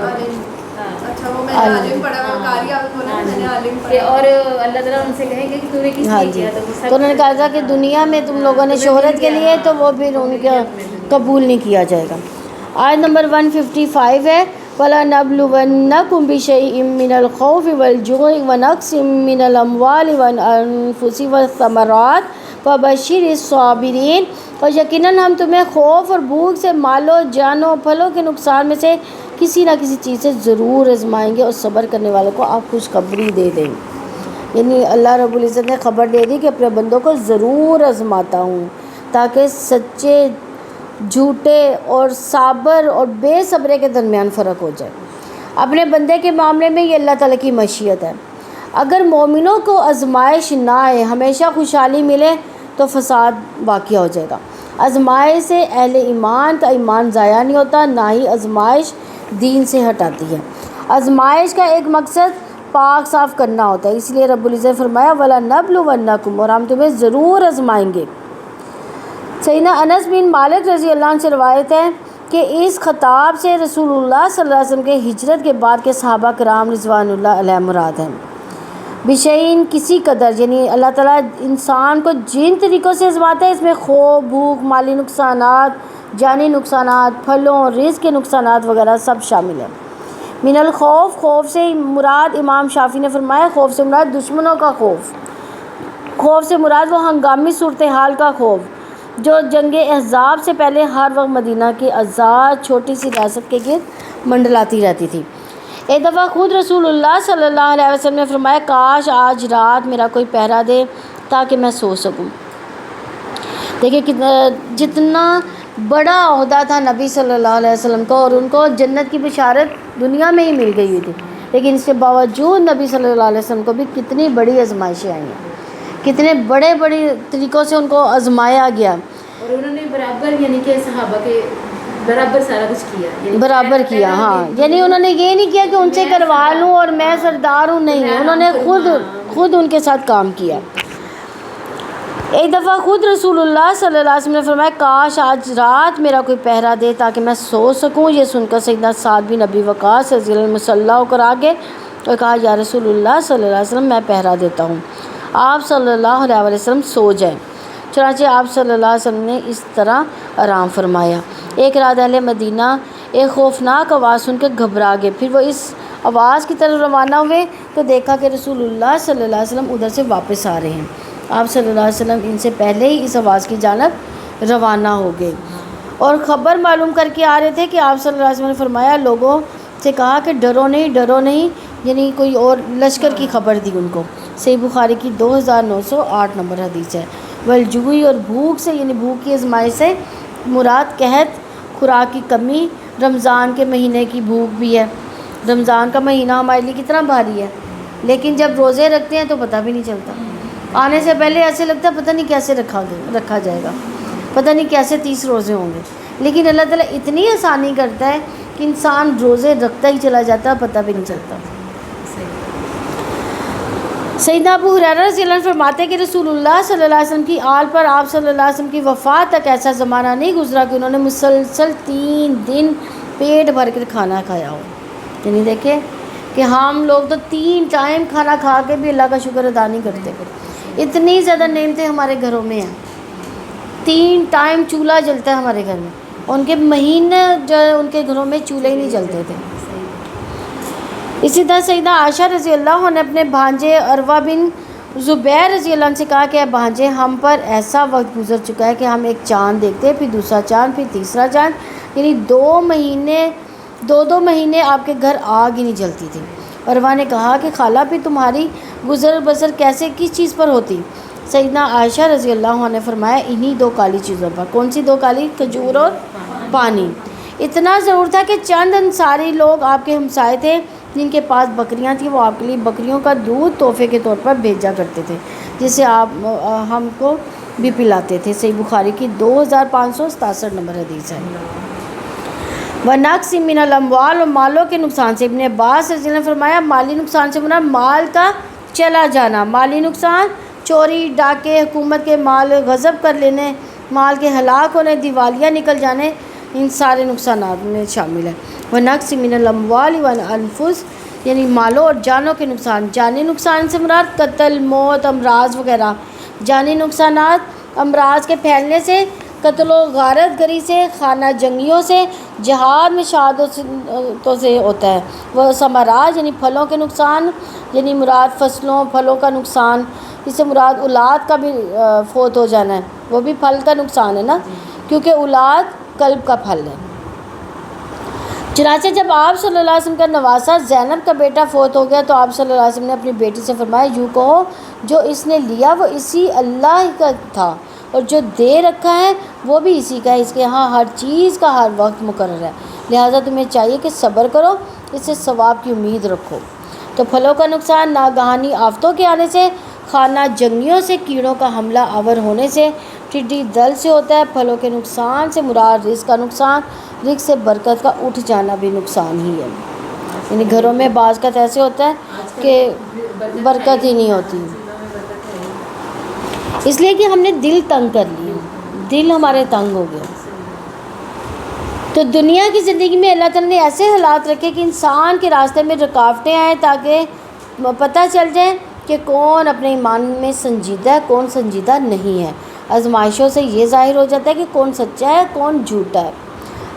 اچھا، وہ میں نے عالم پڑھا ہوا، قاری آپ بولا نا، میں نے عالم پڑھا۔ اور اللہ تعالیٰ ان سے کہیں گے کہ تو نے کس ہاں لیے جی، کیا تھا؟ تو انہوں نے کہا تھا کہ دنیا میں تم لوگوں نے شہرت کے لیے، تو وہ پھر ان کا قبول نہیں کیا جائے گا۔ آیت نمبر 155 ہے، وَلَنَبْلُوَنَّكُمْ بِشَيْءٍ مِّنَ الْخَوْفِ وَالْجُوعِ وَنَقْصٍ مِّنَ الْأَمْوَالِ وَالْأَنفُسِ وَالثَّمَرَاتِ وَبَشِّرِ الصَّابِرِينَ، اور یقیناً ہم تمہیں خوف اور بھوک سے، مالوں، جانوں، پھلوں کے نقصان میں سے کسی نہ کسی چیز سے ضرور آزمائیں گے، اور صبر کرنے والوں کو آپ خوشخبری دے دیں۔ یعنی اللہ رب العزت نے خبر دے دی کہ اپنے بندوں کو ضرور آزماتا ہوں، تاکہ سچے، جھوٹے اور صابر اور بے صبرے کے درمیان فرق ہو جائے۔ اپنے بندے کے معاملے میں یہ اللہ تعالیٰ کی مشیت ہے۔ اگر مومنوں کو آزمائش نہ آئے، ہمیشہ خوشحالی ملے، تو فساد واقع ہو جائے گا۔ آزمائش سے اہل ایمان کا ایمان ضائع نہیں ہوتا، نہ ہی آزمائش دین سے ہٹاتی ہے۔ آزمائش کا ایک مقصد پاک صاف کرنا ہوتا ہے، اس لیے رب العزت نے فرمایا، وَلَنَبْلُوَنَّكُمْ، اور ہم تمہیں ضرور آزمائیں گے۔ سیدنا انس بن مالک رضی اللہ عنہ سے روایت ہے کہ اس خطاب سے رسول اللہ صلی اللہ علیہ وسلم کے ہجرت کے بعد کے صحابہ کرام رضوان اللہ علیہ مراد ہیں۔ بشعین کسی قدر، یعنی اللہ تعالیٰ انسان کو جن طریقوں سے آزماتا ہے، اس میں خوف، بھوک، مالی نقصانات، جانی نقصانات، پھلوں، رزق کے نقصانات وغیرہ سب شامل ہیں۔ من الخوف، خوف سے مراد امام شافعی نے فرمایا خوف سے مراد دشمنوں کا خوف، خوف سے مراد وہ ہنگامی صورتحال کا خوف جو جنگ احزاب سے پہلے ہر وقت مدینہ کی آزاد چھوٹی سی ریاست کے گرد منڈلاتی رہتی تھی۔ ایک دفعہ خود رسول اللہ صلی اللہ علیہ وسلم نے فرمایا کاش آج رات میرا کوئی پہرا دے تاکہ میں سو سکوں۔ دیکھیں کتنا جتنا بڑا عہدہ تھا نبی صلی اللہ علیہ وسلم کو، اور ان کو جنت کی بشارت دنیا میں ہی مل گئی ہوئی تھی، لیکن اس کے باوجود نبی صلی اللہ علیہ وسلم کو بھی کتنی بڑی آزمائشیں آئی ہیں، کتنے بڑے بڑے طریقوں سے ان کو آزمایا گیا، اور انہوں نے برابر یعنی کہ صحابہ کے برابر سارا کچھ کیا، یعنی برابر کیا۔ ہاں، یعنی انہوں نے یہ نہیں کیا کہ ان سے کروا لوں اور میں سردار ہوں، نہیں، انہوں نے خود ان کے ساتھ کام کیا۔ ایک دفعہ خود رسول اللہ صلی اللہ علیہ وسلم نے فرمایا کاش آج رات میرا کوئی پہرا دے تاکہ میں سو سکوں۔ یہ سن کر سیدنا سعد بن ابی وقاص رضی اللہ عنہ مسلح ہو کر آگے اور کہا یا رسول اللہ صلی اللہ علیہ وسلم میں پہرا دیتا ہوں، آپ صلی اللہ علیہ وسلم سو جائیں۔ چنانچہ آپ صلی اللہ علیہ وسلم نے اس طرح آرام فرمایا۔ ایک رات اہل مدینہ ایک خوفناک آواز سن کے گھبرا گئے، پھر وہ اس آواز کی طرف روانہ ہوئے تو دیکھا کہ رسول اللہ صلی اللہ علیہ وسلم ادھر سے واپس آ رہے ہیں۔ آپ صلی اللہ علیہ وسلم ان سے پہلے ہی اس آواز کی جانب روانہ ہو گئے اور خبر معلوم کر کے آ رہے تھے کہ آپ صلی اللہ علیہ وسلم نے فرمایا لوگوں سے کہا کہ ڈرو نہیں، یعنی کوئی اور لشکر کی خبر دی ان کو۔ صحیح بخاری کی 2908 نمبر حدیث ہے۔ والجوعی، اور بھوک سے یعنی بھوک کی آزمائش سے مراد قحط، خوراک کی کمی، رمضان کے مہینے کی بھوک بھی ہے۔ رمضان کا مہینہ ہمارے لیے کتنا بھاری ہے، لیکن جب روزے رکھتے ہیں تو پتہ بھی نہیں چلتا، آنے سے پہلے ایسے لگتا ہے پتہ نہیں کیسے رکھا جائے گا، پتہ نہیں کیسے 30 روزے ہوں گے، لیکن اللہ تعالیٰ اتنی آسانی کرتا ہے کہ انسان روزے رکھتا ہی چلا جاتا ہے، پتہ بھی نہیں چلتا۔ سیدنا ابو ہریرہ رضی اللہ عنہ فرماتے ہیں کہ رسول اللہ صلی اللہ علیہ وسلم کی آل پر آپ صلی اللہ علیہ وسلم کی وفات تک ایسا زمانہ نہیں گزرا کہ انہوں نے مسلسل 3 دن پیٹ بھر کر کھانا کھایا ہو۔ یعنی دیکھیں کہ ہم لوگ تو 3 ٹائم کھانا کھا کے بھی اللہ کا شکر ادا نہیں کرتے، اتنی زیادہ نعمتیں ہمارے گھروں میں ہیں۔ 3 ٹائم چولہا جلتا ہے ہمارے گھر میں، ان کے مہینے جو ان کے گھروں میں چولہے ہی نہیں جلتے تھے۔ اسی طرح سیدہ عائشہ رضی اللہ عنہ نے اپنے بھانجے عروہ بن زبیر رضی اللہ عنہ سے کہا کہ اے بھانجے ہم پر ایسا وقت گزر چکا ہے کہ ہم ایک چاند دیکھتے پھر دوسرا چاند پھر تیسرا چاند، یعنی 2 مہینے آپ کے گھر آگ ہی نہیں جلتی تھی۔ عروہ نے کہا کہ خالہ پھر تمہاری گزر بسر کیسے کس چیز پر ہوتی؟ سیدنا عائشہ رضی اللہ عنہ نے فرمایا انہی 2 کالی چیزوں پر۔ کون سی 2 کالی؟ کھجور اور پانی۔ اتنا ضرور تھا کہ چند انصاری لوگ آپ کے ہمسائے تھے جن کے پاس بکریاں تھیں، وہ آپ کے لیے بکریوں کا دودھ تحفے کے طور پر بھیجا کرتے تھے جسے آپ ہم کو بھی پلاتے تھے۔ صحیح بخاری کی 2567 نمبر حدیث ہے۔ وَنَقْصٍ مِّنَ الْأَمْوَالِ، اور مالوں کے نقصان سے۔ ابن عباس رضی اللہ عنہ نے فرمایا مالی نقصان سے مراد مال کا چلا جانا، مالی نقصان چوری، ڈاکے، حکومت کے مال غصب کر لینے، مال کے ہلاک ہونے، دیوالیہ نکل جانے، ان سارے نقصانات میں شامل ہے۔ وَنَقْصٍ مِّنَ الْأَمْوَالِ وَالْأَنفُسِ، یعنی مالوں اور جانوں کے نقصان۔ جانی نقصان سے مراد قتل، موت، امراض وغیرہ۔ جانی نقصانات امراض کے پھیلنے سے، قتل و غارت گری سے، خانہ جنگیوں سے، جہاد میں شہادتوں سے ہوتا ہے۔ وہ ثمرات یعنی پھلوں کے نقصان، یعنی مراد فصلوں پھلوں کا نقصان، اس سے مراد اولاد کا بھی فوت ہو جانا ہے، وہ بھی پھل کا نقصان ہے نا، کیونکہ اولاد قلب کا پھل ہے۔ چنانچہ جب آپ صلی اللہ علیہ وسلم کا نواسہ زینب کا بیٹا فوت ہو گیا تو آپ صلی اللہ علیہ وسلم نے اپنی بیٹی سے فرمایا یوں کہو جو اس نے لیا وہ اسی اللہ کا تھا اور جو دے رکھا ہے وہ بھی اسی کا ہے، اس کے ہاں ہر چیز کا ہر وقت مقرر ہے، لہٰذا تمہیں چاہیے کہ صبر کرو، اس سے ثواب کی امید رکھو۔ تو پھلوں کا نقصان ناگہانی آفتوں کے آنے سے، خانہ جنگیوں سے، کیڑوں کا حملہ آور ہونے سے، ٹڈی دل سے ہوتا ہے۔ پھلوں کے نقصان سے مراد رزق کا نقصان، رزق سے برکت کا اٹھ جانا بھی نقصان ہی ہے، یعنی گھروں میں بعض کا ایسے ہوتا ہے کہ برکت ہی نہیں ہوتی، اس لیے کہ ہم نے دل تنگ کر لیا، دل ہمارے تنگ ہو گیا۔ تو دنیا کی زندگی میں اللہ تعالیٰ نے ایسے حالات رکھے کہ انسان کے راستے میں رکاوٹیں آئیں تاکہ پتہ چل جائے کہ کون اپنے ایمان میں سنجیدہ ہے، کون سنجیدہ نہیں ہے۔ آزمائشوں سے یہ ظاہر ہو جاتا ہے کہ کون سچا ہے، کون جھوٹا ہے۔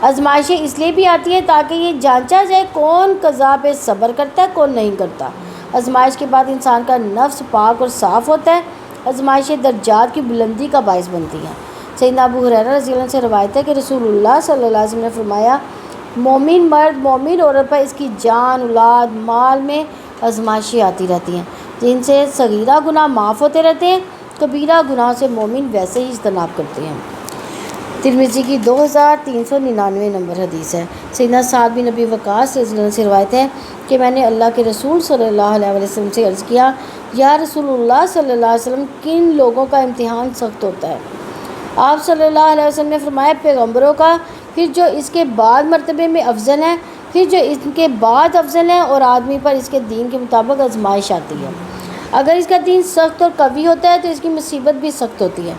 آزمائشیں اس لیے بھی آتی ہیں تاکہ یہ جانچا جائے کون قضا پہ صبر کرتا ہے، کون نہیں کرتا۔ آزمائش کے بعد انسان کا نفس پاک اور صاف ہوتا ہے۔ آزمائشیں درجات کی بلندی کا باعث بنتی ہیں۔ سیدنا ابو ہریرہ رضی اللہ عنہ سے روایت ہے کہ رسول اللہ صلی اللہ علیہ وسلم نے فرمایا، مومن مرد مومن عورت پر اس کی جان، اولاد، مال میں آزمائشیں آتی رہتی ہیں، جن سے صغیرہ گناہ معاف ہوتے رہتے ہیں، کبیرہ گناہ سے مومن ویسے ہی اجتناب کرتے ہیں۔ ترمذی کی 2399 نمبر حدیث ہے۔ سیدنا سعد بن ابی وقاص رضی اللہ عنہ سے روایت ہے کہ میں نے اللہ کے رسول صلی اللہ علیہ وسلم سے عرض کیا، یا رسول اللہ صلی اللہ علیہ وسلم، کن لوگوں کا امتحان سخت ہوتا ہے؟ آپ صلی اللہ علیہ وسلم نے فرمایا، پیغمبروں کا، پھر جو اس کے بعد مرتبے میں افضل ہیں، پھر جو اس کے بعد افضل ہیں، اور آدمی پر اس کے دین کے مطابق آزمائش آتی ہے۔ اگر اس کا دین سخت اور قوی ہوتا ہے تو اس کی مصیبت بھی سخت ہوتی ہے،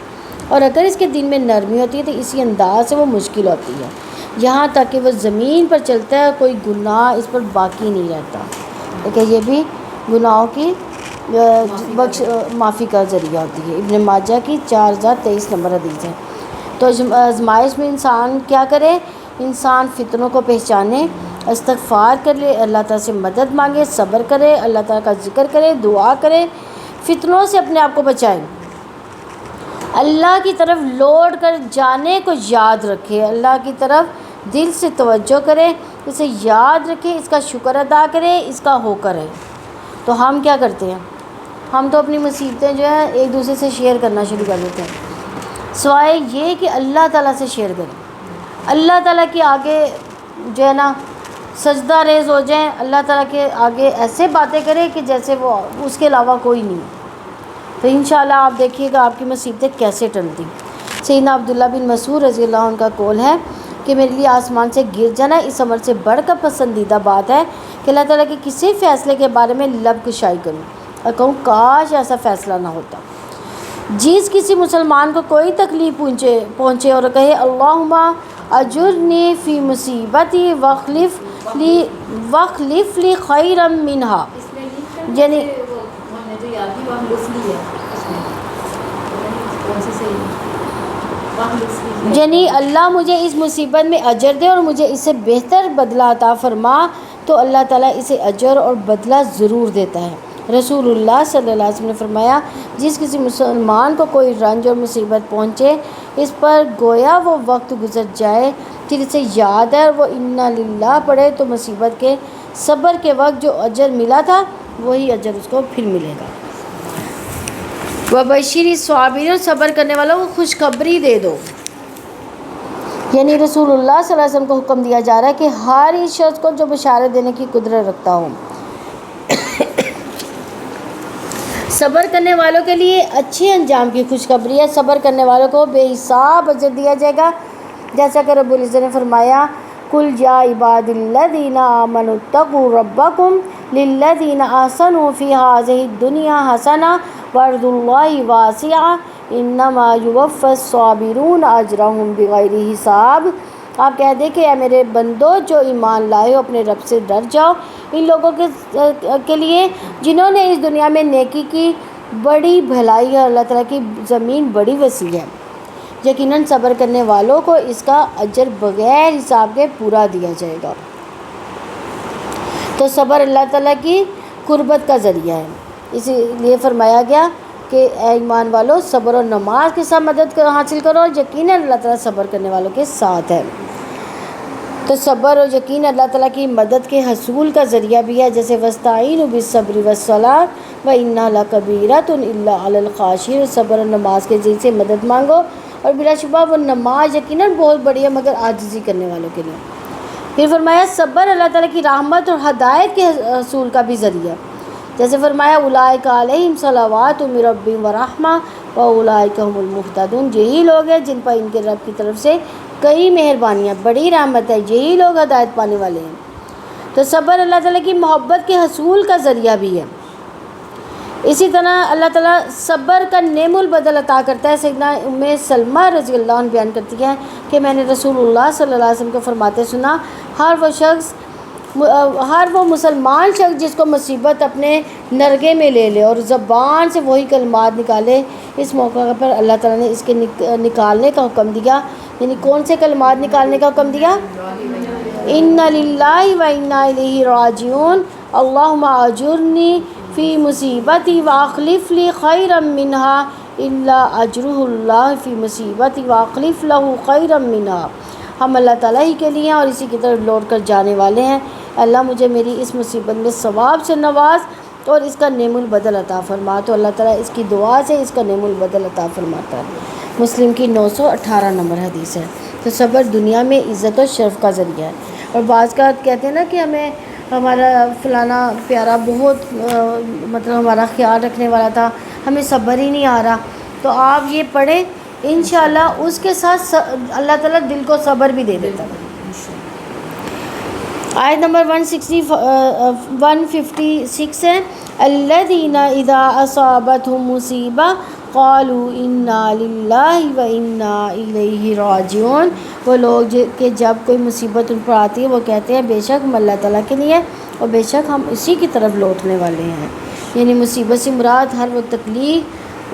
اور اگر اس کے دین میں نرمی ہوتی ہے تو اسی انداز سے وہ مشکل ہوتی ہے، یہاں تک کہ وہ زمین پر چلتا ہے، کوئی گناہ اس پر باقی نہیں رہتا۔ لیکن یہ بھی گناہوں کی معافی کا ذریعہ ہوتی ہے۔ ابن ماجہ کی 4023 نمبر حدیث ہے۔ تو آزمائش میں انسان کیا کرے؟ انسان فتنوں کو پہچانے، استغفار کر لے، اللہ تعالیٰ سے مدد مانگے، صبر کرے، اللہ تعالیٰ کا ذکر کرے، دعا کرے، فتنوں سے اپنے آپ کو بچائے، اللہ کی طرف لوٹ کر جانے کو یاد رکھے، اللہ کی طرف دل سے توجہ کرے، اسے یاد رکھے، اس کا شکر ادا کرے، اس کا ہو کرے۔ تو ہم کیا کرتے ہیں؟ ہم تو اپنی مصیبتیں جو ہیں ایک دوسرے سے شیئر کرنا شروع کر دیتے ہیں، سوائے یہ کہ اللہ تعالیٰ سے شیئر کریں، اللہ تعالیٰ کے آگے جو ہے نا سجدہ ریز ہو جائیں، اللہ تعالیٰ کے آگے ایسے باتیں کریں کہ جیسے وہ اس کے علاوہ کوئی نہیں۔ تو انشاءاللہ آپ دیکھیے گا آپ کی مصیبتیں کیسے ٹلتی۔ سیدنا عبداللہ بن مسعود رضی اللہ عنہ کا قول ہے کہ میرے لیے آسمان سے گر جانا اس عمل سے بڑھ کر پسندیدہ بات ہے کہ اللہ تعالیٰ کے کسی فیصلے کے بارے میں لب کشائی کروں اور کہوں کاش ایسا فیصلہ نہ ہوتا۔ جس کسی مسلمان کو کوئی تکلیف پہنچے اور کہے اللہم اجرنی فی مصیبتی واخلف لی خیرا منہا، یعنی اللہ مجھے اس مصیبت میں اجر دے اور مجھے اس سے بہتر بدلہ عطا فرما، تو اللہ تعالیٰ اسے اجر اور بدلہ ضرور دیتا ہے۔ رسول اللہ صلی اللہ علیہ وسلم نے فرمایا، جس کسی مسلمان کو کوئی رنج اور مصیبت پہنچے، اس پر گویا وہ وقت گزر جائے، پھر اسے یاد ہے اور وہ انا للہ پڑھے، تو مصیبت کے صبر کے وقت جو اجر ملا تھا وہی اجر اس کو پھر ملے گا۔ وبشر الصابرین، صبر کرنے والوں کو خوشخبری دے دو، یعنی رسول اللہ صلی اللہ علیہ وسلم کو حکم دیا جا رہا ہے کہ ہر اس شخص کو جو بشارت دینے کی قدرت رکھتا ہو۔ صبر کرنے والوں کے لیے اچھے انجام کی خوشخبری ہے، صبر کرنے والوں کو بے حساب اجر دیا جائے گا، جیسا کہ رب العزت نے فرمایا، قل یا عباد الذین آمنوا اتقوا ربکم للذین احسنوا فی ہذہ الدنیا حسنہ وارض اللہ واسعہ انما یوفی الصابرون اجرہم بغیر حساب۔ آپ کہہ دیں کہ اے میرے بندو جو ایمان لائے ہو، اپنے رب سے ڈر جاؤ، ان لوگوں کے لیے جنہوں نے اس دنیا میں نیکی کی، بڑی بھلائی ہے، اللہ تعالیٰ کی زمین بڑی وسیع ہے، یقیناً صبر کرنے والوں کو اس کا اجر بغیر حساب کے پورا دیا جائے گا۔ تو صبر اللہ تعالیٰ کی قربت کا ذریعہ ہے، اسی لیے فرمایا گیا کہ اے ایمان والو صبر اور نماز کے ساتھ مدد حاصل کرو، یقیناً اللہ تعالیٰ صبر کرنے والوں کے ساتھ ہے۔ تو صبر اور یقین اللہ تعالیٰ کی مدد کے حصول کا ذریعہ بھی ہے، جیسے وَاسْتَعِینُوا بِالصَّبْرِ وَالصَّلَاةِ وَإِنَّهَا لَكَبِیرَةٌ إِلَّا عَلَى الْخَاشِعِینَ، صبر اور نماز کے ذریعے سے مدد مانگو، اور بلا شبہ وہ نماز یقیناً بہت بڑی ہے مگر عاجزی کرنے والوں کے لیے۔ پھر فرمایا صبر اللہ تعالیٰ کی رحمت اور ہدایت کے حصول کا بھی ذریعہ، جیسے فرمایا اولئک علیہم صلوات من ربہم ورحمہ واولئک هم المہتدون، یہی لوگ ہیں جن پر ان کے رب کی طرف سے کئی مہربانیاں، بڑی رحمت ہے، یہی لوگ ہدایت پانے والے ہیں۔ تو صبر اللہ تعالیٰ کی محبت کے حصول کا ذریعہ بھی ہے۔ اسی طرح اللہ تعالیٰ صبر کا نعم البدل عطا کرتا ہے۔ سیدنا ام سلمہ رضی اللہ عنہ بیان کرتی ہے کہ میں نے رسول اللہ صلی اللہ علیہ وسلم کو فرماتے سنا، ہر وہ شخص ہر وہ مسلمان شخص جس کو مصیبت اپنے نرگے میں لے لے اور زبان سے وہی کلمات نکالے، اس موقع پر اللہ تعالیٰ نے اس کے نکالنے کا حکم دیا. یعنی کون سے کلمات نکالنے کا حکم دیا؟ اِنَّا لِلَّهِ وَإِنَّا إِلَيْهِ راجعون، اللہم اجرنی فی مصیبتی واخلف لی خیرا منها الا اجرہ اللہ فی مصیبتی واخلف لہ خیرا منها. ہم اللہ تعالیٰ ہی کے لیے ہیں اور اسی کی طرف لوٹ کر جانے والے ہیں. اللہ مجھے میری اس مصیبت میں ثواب سے نواز اور اس کا نعم البدل عطا فرما. تو اللہ تعالیٰ اس کی دعا سے اس کا نعم البدل عطا فرماتا ہے. مسلم کی 918 نمبر حدیث ہے. تو صبر دنیا میں عزت و شرف کا ذریعہ ہے. اور بعض کا کہتے ہیں نا کہ ہمیں ہمارا فلانا پیارا بہت مطلب ہمارا خیال رکھنے والا تھا، ہمیں صبر ہی نہیں آ رہا. تو آپ یہ پڑھیں، انشاءاللہ اس کے ساتھ اللہ تعالیٰ دل کو صبر بھی دے دیتا ہے. آیت نمبر 156 ہے، الذین اذا اصابتهم مصیبہ قالوا انا للہ وانا الیہ راجعون. وہ لوگ کہ جب کوئی مصیبت ان پر آتی ہے وہ کہتے ہیں بے شک ہم اللہ تعالیٰ کے لیے اور بے شک ہم اسی کی طرف لوٹنے والے ہیں. یعنی مصیبت سے مراد ہر وہ تکلیف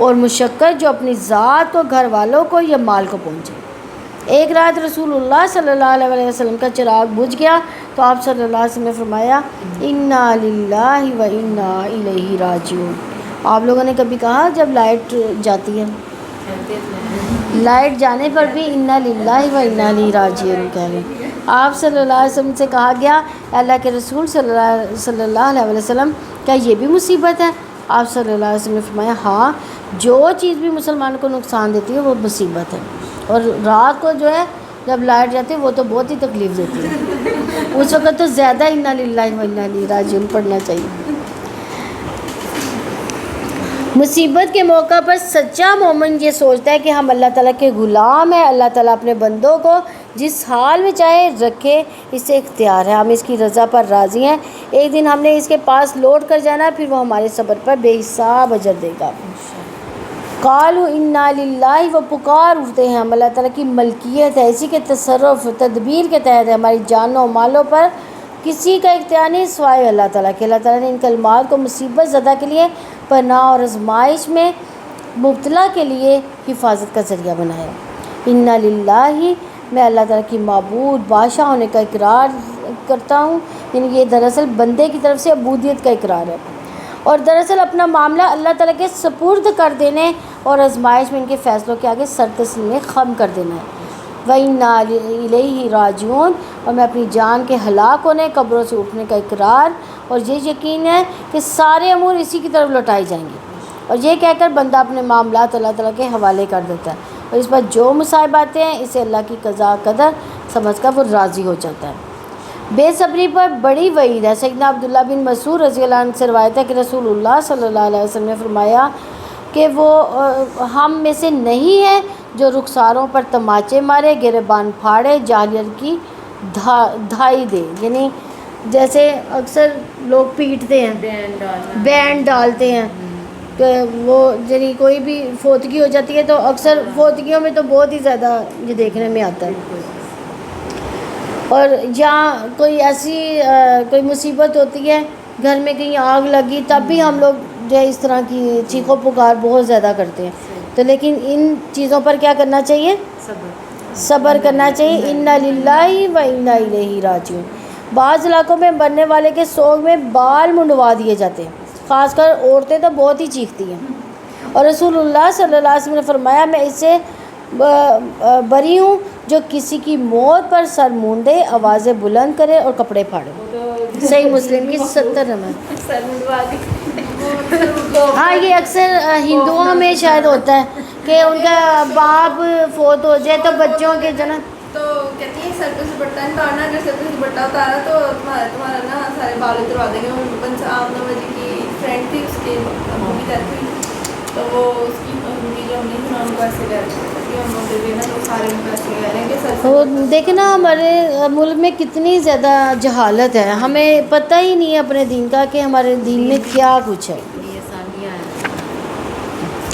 اور مشقت جو اپنی ذات کو، گھر والوں کو یا مال کو پہنچے. ایک رات رسول اللہ صلی اللہ علیہ وسلم کا چراغ بجھ گیا تو آپ صلی اللہ علیہ وسلم نے فرمایا انا للہ و انا الیہ راجعون. آپ لوگوں نے کبھی کہا جب لائٹ جاتی ہے، لائٹ جانے پر بھی انا للہ و انا الیہ راجعون کہہ رہے ہیں. آپ صلی اللہ علیہ وسلم سے کہا گیا اللہ کے رسول صلی اللہ علیہ وسلم کیا یہ بھی مصیبت ہے؟ آپ صلی اللہ علیہ وسلم نے فرمایا ہاں، جو چیز بھی مسلمان کو نقصان دیتی ہے وہ مصیبت ہے. اور رات کو جو ہے جب لائٹ جاتی ہے وہ تو بہت ہی تکلیف دیتی ہے، اس وقت تو زیادہ انا للہ و انا الیہ راجعون پڑھنا چاہیے. مصیبت کے موقع پر سچا مومن یہ سوچتا ہے کہ ہم اللہ تعالیٰ کے غلام ہیں، اللہ تعالیٰ اپنے بندوں کو جس حال میں چاہے رکھے، اس سے اختیار ہے، ہم اس کی رضا پر راضی ہیں. ایک دن ہم نے اس کے پاس لوٹ کر جانا ہے، پھر وہ ہمارے صبر پر بے حساب اجر دے گا. قالوا انا للہ، وہ پکار اٹھتے ہیں ہم اللہ تعالیٰ کی ملکیت ہے، اسی کے تصرف تدبیر کے تحت ہے، ہماری جانوں مالوں پر کسی کا اختیار نہیں سوائے اللہ تعالیٰ کے. اللہ تعالیٰ نے ان کلمات کو مصیبت زدہ کے لیے پناہ اور آزمائش میں مبتلا کے لیے حفاظت کا ذریعہ بنایا. انا للہ، میں اللہ تعالیٰ کی معبود بادشاہ ہونے کا اقرار کرتا ہوں. یعنی یہ دراصل بندے کی طرف سے عبودیت کا اقرار ہے اور دراصل اپنا معاملہ اللہ تعالیٰ کے سپرد کر دینے اور آزمائش میں ان کے فیصلوں کے آگے سر تسلیم خم کر دینا ہے. وَإِنَّا إِلَيْهِ راجعون، اور میں اپنی جان کے ہلاک ہونے، قبروں سے اٹھنے کا اقرار اور یہ یقین ہے کہ سارے امور اسی کی طرف لوٹائے جائیں گے. اور یہ کہہ کر بندہ اپنے معاملات اللہ تعالیٰ کے حوالے کر دیتا ہے اور اس پر جو مصائب آتے ہیں اسے اللہ کی قضا قدر سمجھ کر وہ راضی ہو جاتا ہے. بے صبری پر بڑی وعید ہے. سیدنا عبداللہ بن مسعود رضی اللہ عنہ سے روایت ہے کہ رسول اللہ صلی اللہ علیہ وسلم نے فرمایا کہ وہ ہم میں سے نہیں ہے جو رخساروں پر تماچے مارے، گریبان پھاڑے، جاہلیت کی دھائی دے. یعنی جیسے اکثر لوگ پیٹتے ہیں، بینڈ ڈالتے ہیں، کہ وہ یعنی کوئی بھی فوتگی ہو جاتی ہے تو اکثر فوتگیوں میں تو بہت ہی زیادہ یہ دیکھنے میں آتا ہے. اور جہاں کوئی ایسی کوئی مصیبت ہوتی ہے، گھر میں کہیں آگ لگی، تب بھی ہم لوگ جو ہے اس طرح کی چیخو پکار بہت زیادہ کرتے ہیں. تو لیکن ان چیزوں پر کیا کرنا چاہیے؟ صبر کرنا چاہیے. انا للہ و انا الیہ راجعون. بعض علاقوں میں مرنے والے کے سوگ میں بال منڈوا دیے جاتے ہیں، خاص کر عورتیں تو بہت ہی چیختی ہیں. اور رسول اللہ صلی اللہ علیہ وسلم نے فرمایا میں اس سے بری ہوں جو کسی کی موت پر سر مونڈے، آوازیں بلند کرے اور کپڑے پھاڑے. صحیح مسلم کی 70 نمبر. ہاں یہ اکثر ہندوؤں میں شاید ہوتا ہے کہ ان کا باپ فوت ہو جائے تو بچوں کے جو نا تو کہتی ہیں سر پہ دوپٹہ اتارنا، اگر سر پہ دوپٹہ اتارا تو تمہارا نا سارے بال اتروا دیں گے. آمنہ وجہ کی فرینڈ تھی، اس کے ابو کی ڈیتھ ہوئی تو وہ اس کی جو امی تھی ان کو ایسے تو دیکھیں نا ہمارے ملک میں کتنی زیادہ جہالت ہے، ہمیں پتہ ہی نہیں ہے اپنے دین کا کہ ہمارے دین میں کیا کچھ ہے.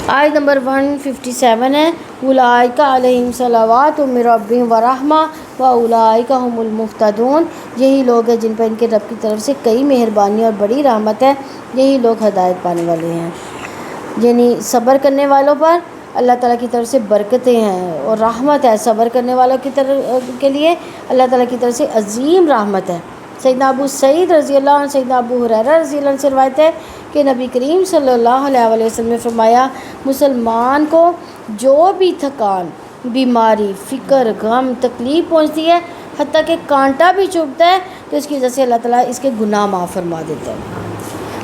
آیت نمبر 157 ہے اولئک علیہم صلوات من ربہم ورحمہ واولئک هم المہتدون. یہی لوگ ہیں جن پر ان کے رب کی طرف سے کئی مہربانی اور بڑی رحمت ہے، یہی لوگ ہدایت پانے والے ہیں۔ یعنی صبر کرنے والوں پر اللہ تعالیٰ کی طرف سے برکتیں ہیں اور رحمت ہے، صبر کرنے والوں کی طرف کے لیے اللہ تعالیٰ کی طرف سے عظیم رحمت ہے۔ سیدنا ابو سعید رضی اللہ عنہ، سیدنا ابو ہریرہ رضی اللہ عنہ سے روایت ہے کہ نبی کریم صلی اللہ علیہ وسلم نے فرمایا، مسلمان کو جو بھی تھکان، بیماری، فکر، غم، تکلیف پہنچتی ہے، حتیٰ کہ کانٹا بھی چبھتا ہے، تو اس کی وجہ سے اللہ تعالیٰ اس کے گناہ معاف فرما دیتا ہے۔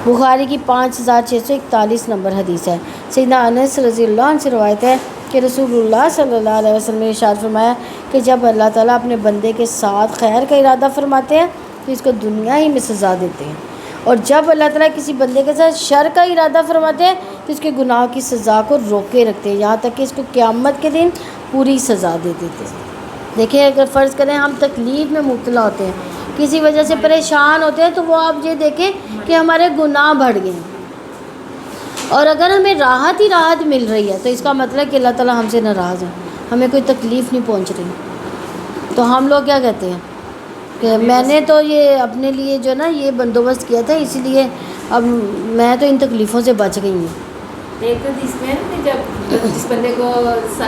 بخاری کی 5641 نمبر حدیث ہے۔ سیدنا انس رضی اللہ عنہ سے روایت ہے کہ رسول اللہ صلی اللہ علیہ وسلم نے ارشاد فرمایا کہ جب اللہ تعالیٰ اپنے بندے کے ساتھ خیر کا ارادہ فرماتے ہیں تو اس کو دنیا ہی میں سزا دیتے ہیں، اور جب اللہ تعالیٰ کسی بندے کے ساتھ شر کا ارادہ فرماتے ہیں تو اس کے گناہوں کی سزا کو روکے رکھتے ہیں، یہاں تک کہ اس کو قیامت کے دن پوری سزا دے دیتے ہیں۔ دیکھیں، اگر فرض کریں ہم تکلیف میں مبتلا ہوتے ہیں، کسی وجہ سے پریشان ہوتے ہیں، تو وہ آپ یہ دیکھیں کہ ہمارے گناہ بڑھ گئے ہیں، اور اگر ہمیں راحت ہی راحت مل رہی ہے تو اس کا مطلب ہے کہ اللہ تعالیٰ ہم سے ناراض ہے، ہمیں کوئی تکلیف نہیں پہنچ رہی۔ تو ہم لوگ کیا کہتے ہیں کہ میں نے تو یہ اپنے لیے جو نا یہ بندوبست کیا تھا، اسی لیے اب میں تو ان تکلیفوں سے بچ گئی ہوں۔ ایک حدیث میں ہے کہ جب جس بندے کو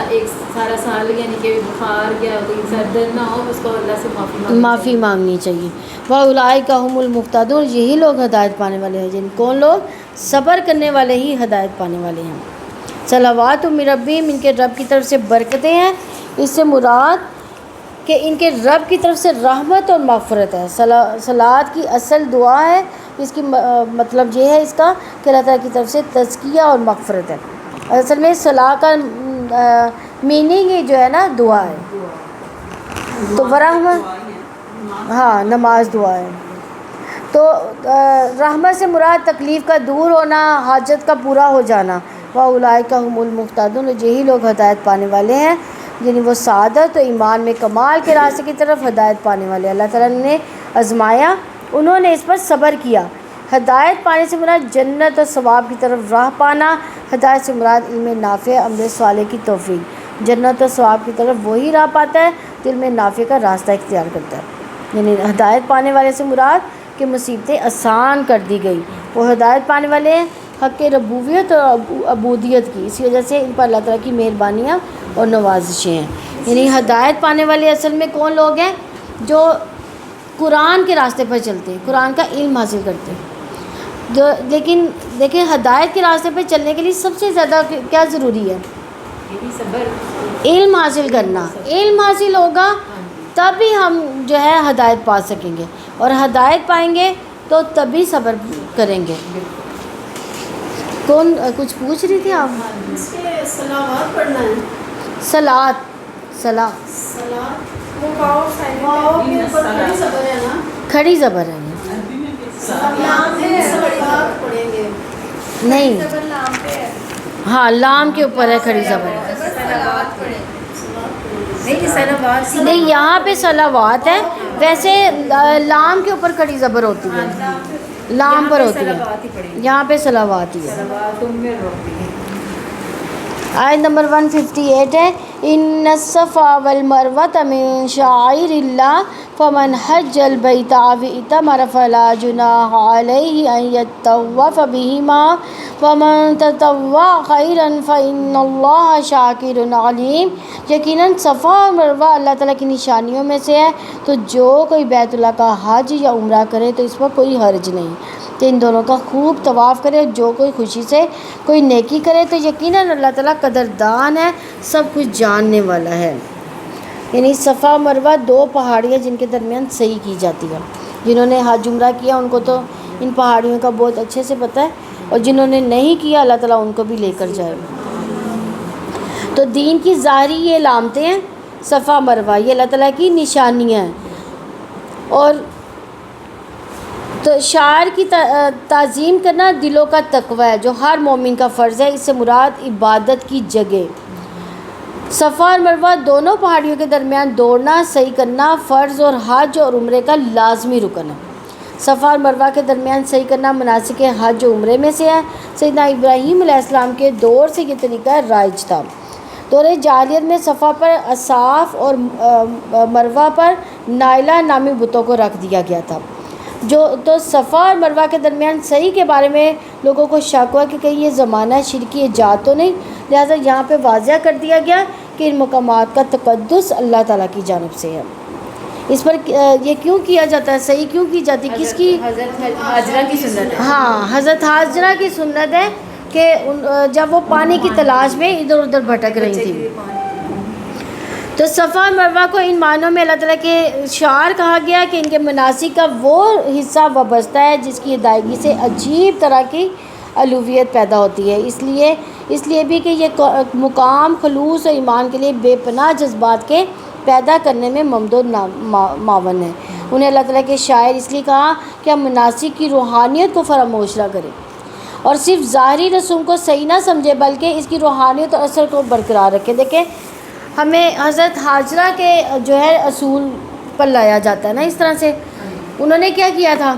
ایک سارا سال یعنی کہ بخار یا کوئی سر درد نہ ہو، اس کو اللہ سے معافی مانگنی چاہیے۔ وَأُولَٰئِکَ هُمُ الْمُهْتَدُونَ، یہی لوگ ہدایت پانے والے ہیں، جن کون لوگ صبر کرنے والے ہی ہدایت پانے والے ہیں۔ صلوات من ربہم، ان کے رب کی طرف سے برکتیں ہیں، اس سے مراد کہ ان کے رب کی طرف سے رحمت اور مغفرت ہے۔ صلاۃ کی اصل دعا ہے، اس کی مطلب یہ ہے اس کا کہ اللہ تعالیٰ کی طرف سے تزکیہ اور مغفرت ہے۔ اصل میں صلاح کا میننگ ہی جو ہے نا دعا ہے، تو رحمت، ہاں نماز دعا ہے، تو رحمت سے مراد تکلیف کا دور ہونا، حاجت کا پورا ہو جانا۔ وَأُولَٰئِکَ هُمُ الْمُهْتَدُونَ، یہی لوگ ہدایت پانے والے ہیں، یعنی وہ سعادت و ایمان میں کمال کے راستے کی طرف ہدایت پانے والے۔ اللہ تعالیٰ نے آزمایا، انہوں نے اس پر صبر کیا۔ ہدایت پانے سے مراد جنت اور ثواب کی طرف راہ پانا، ہدایت سے مراد علم نافع، عمل صالح کی توفیق۔ جنت اور ثواب کی طرف وہی راہ پاتا ہے تو علم نافع کا راستہ اختیار کرتا ہے۔ یعنی ہدایت پانے والے سے مراد کہ مصیبتیں آسان کر دی گئی، وہ ہدایت پانے والے ہیں حق ربوبیت اور عبودیت کی، اسی وجہ سے ان پر اللہ تعالیٰ کی مہربانیاں اور نوازشیں ہیں۔ یعنی ہدایت پانے والے اصل میں کون لوگ ہیں؟ جو قرآن کے راستے پر چلتے ہیں، قرآن کا علم حاصل کرتے ہیں۔ جو لیکن دیکھیں، ہدایت کے راستے پہ چلنے کے لیے سب سے زیادہ کیا ضروری ہے؟ علم حاصل کرنا۔ علم حاصل ہوگا تب ہی ہم جو ہے ہدایت پا سکیں گے، اور ہدایت پائیں گے تو تبھی صبر کریں گے۔ کون کچھ پوچھ رہی تھی آپ؟ اس کے صلوات پڑھنا ہے، صلاۃ، صلوات وہ واو کے اوپر کھڑی زبر ہے نا، کھڑی زبر ہے یہ؟ لام ہے، صلوات پڑھیں گے نہیں، زبر لام پہ ہے، ہاں لام کے اوپر ہے کھڑی زبر۔ صلوات پڑھیں۔ نہیں صلوات نہیں، یہاں پہ صلوات ہے، ویسے لام کے اوپر کھڑی زبر ہوتی ہے، لام پر ہوتی ہے، یہاں پہ صلوات ہی ہے۔ آیت نمبر 158 ہے، ان الصفا والمروۃ من شعائر اللہ فمن حج البیت او اعتمر فلا جناح علیہ ان یطوف بہما ومن تطوع خیرا فإن اللہ شاکر علیم۔ یقیناً صفا اور مروہ اللہ تعالیٰ کی نشانیوں میں سے ہے، تو جو کوئی بیت اللہ کا حج یا عمرہ کرے تو اس پر کوئی حرج نہیں کہ ان دونوں کا خوب طواف کرے، اور جو کوئی خوشی سے کوئی نیکی کرے تو یقیناً اللہ تعالیٰ قدردان ہے، سب کچھ جاننے والا ہے۔ یعنی صفا و مروہ دو پہاڑیاں جن کے درمیان صحیح کی جاتی ہے۔ جنہوں نے حج عمرہ کیا ان کو تو ان پہاڑیوں کا بہت اچھے سے پتہ ہے، اور جنہوں نے نہیں کیا اللہ تعالیٰ ان کو بھی لے کر جائے گا۔ تو دین کی ظاہری یہ علامتیں ہیں، صفا مروہ یہ اللہ تعالیٰ کی نشانیاں ہیں، اور تو شعائر کی تعظیم کرنا دلوں کا تقوی ہے جو ہر مومن کا فرض ہے، اس سے مراد عبادت کی جگہ۔ صفا اور مروہ دونوں پہاڑیوں کے درمیان دوڑنا صحیح کرنا فرض اور حج اور عمرے کا لازمی رکن ہے۔ صفا اور مروہ کے درمیان صحیح کرنا مناسک حج و عمرے میں سے ہے۔ سیدنا ابراہیم علیہ السلام کے دور سے یہ طریقہ رائج تھا۔ دور جاہلیت میں صفا پر اصاف اور مروہ پر نائلہ نامی بتوں کو رکھ دیا گیا تھا. تو صفا اور مروہ کے درمیان صحیح کے بارے میں لوگوں کو شک ہوا کہ کہیں یہ زمانہ شرکی ایجاد تو نہیں، لہٰذا یہاں پہ واضح کر دیا گیا کہ ان مقامات کا تقدس اللہ تعالیٰ کی جانب سے ہے. اس پر یہ کیوں کیا جاتا ہے، صحیح کیوں کی جاتی، کس کی؟ حضرت ہاجرہ کی سنت ہے. ہاں، حضرت ہاجرہ کی سنت ہے کہ جب وہ پانی کی تلاش میں ادھر ادھر بھٹک رہی تھی. تو صفا اور مروہ کو ان معنوں میں اللہ تعالیٰ کے شعار کہا گیا کہ ان کے مناسک کا وہ حصہ وابستہ ہے جس کی ادائیگی سے عجیب طرح کی الوہیت پیدا ہوتی ہے. اس لیے بھی کہ یہ مقام خلوص و ایمان کے لیے بے پناہ جذبات کے پیدا کرنے میں ممدود معاون ہے. انہیں اللہ تعالیٰ کے شاعر اس لیے کہا کہ ہم مناسک کی روحانیت کو فراموش نہ کریں اور صرف ظاہری رسوم کو صحیح نہ سمجھے بلکہ اس کی روحانیت اور اثر کو برقرار رکھیں. دیکھیں ہمیں حضرت ہاجرہ کے جو ہے اصول پر لایا جاتا ہے نا، اس طرح سے انہوں نے کیا کیا تھا،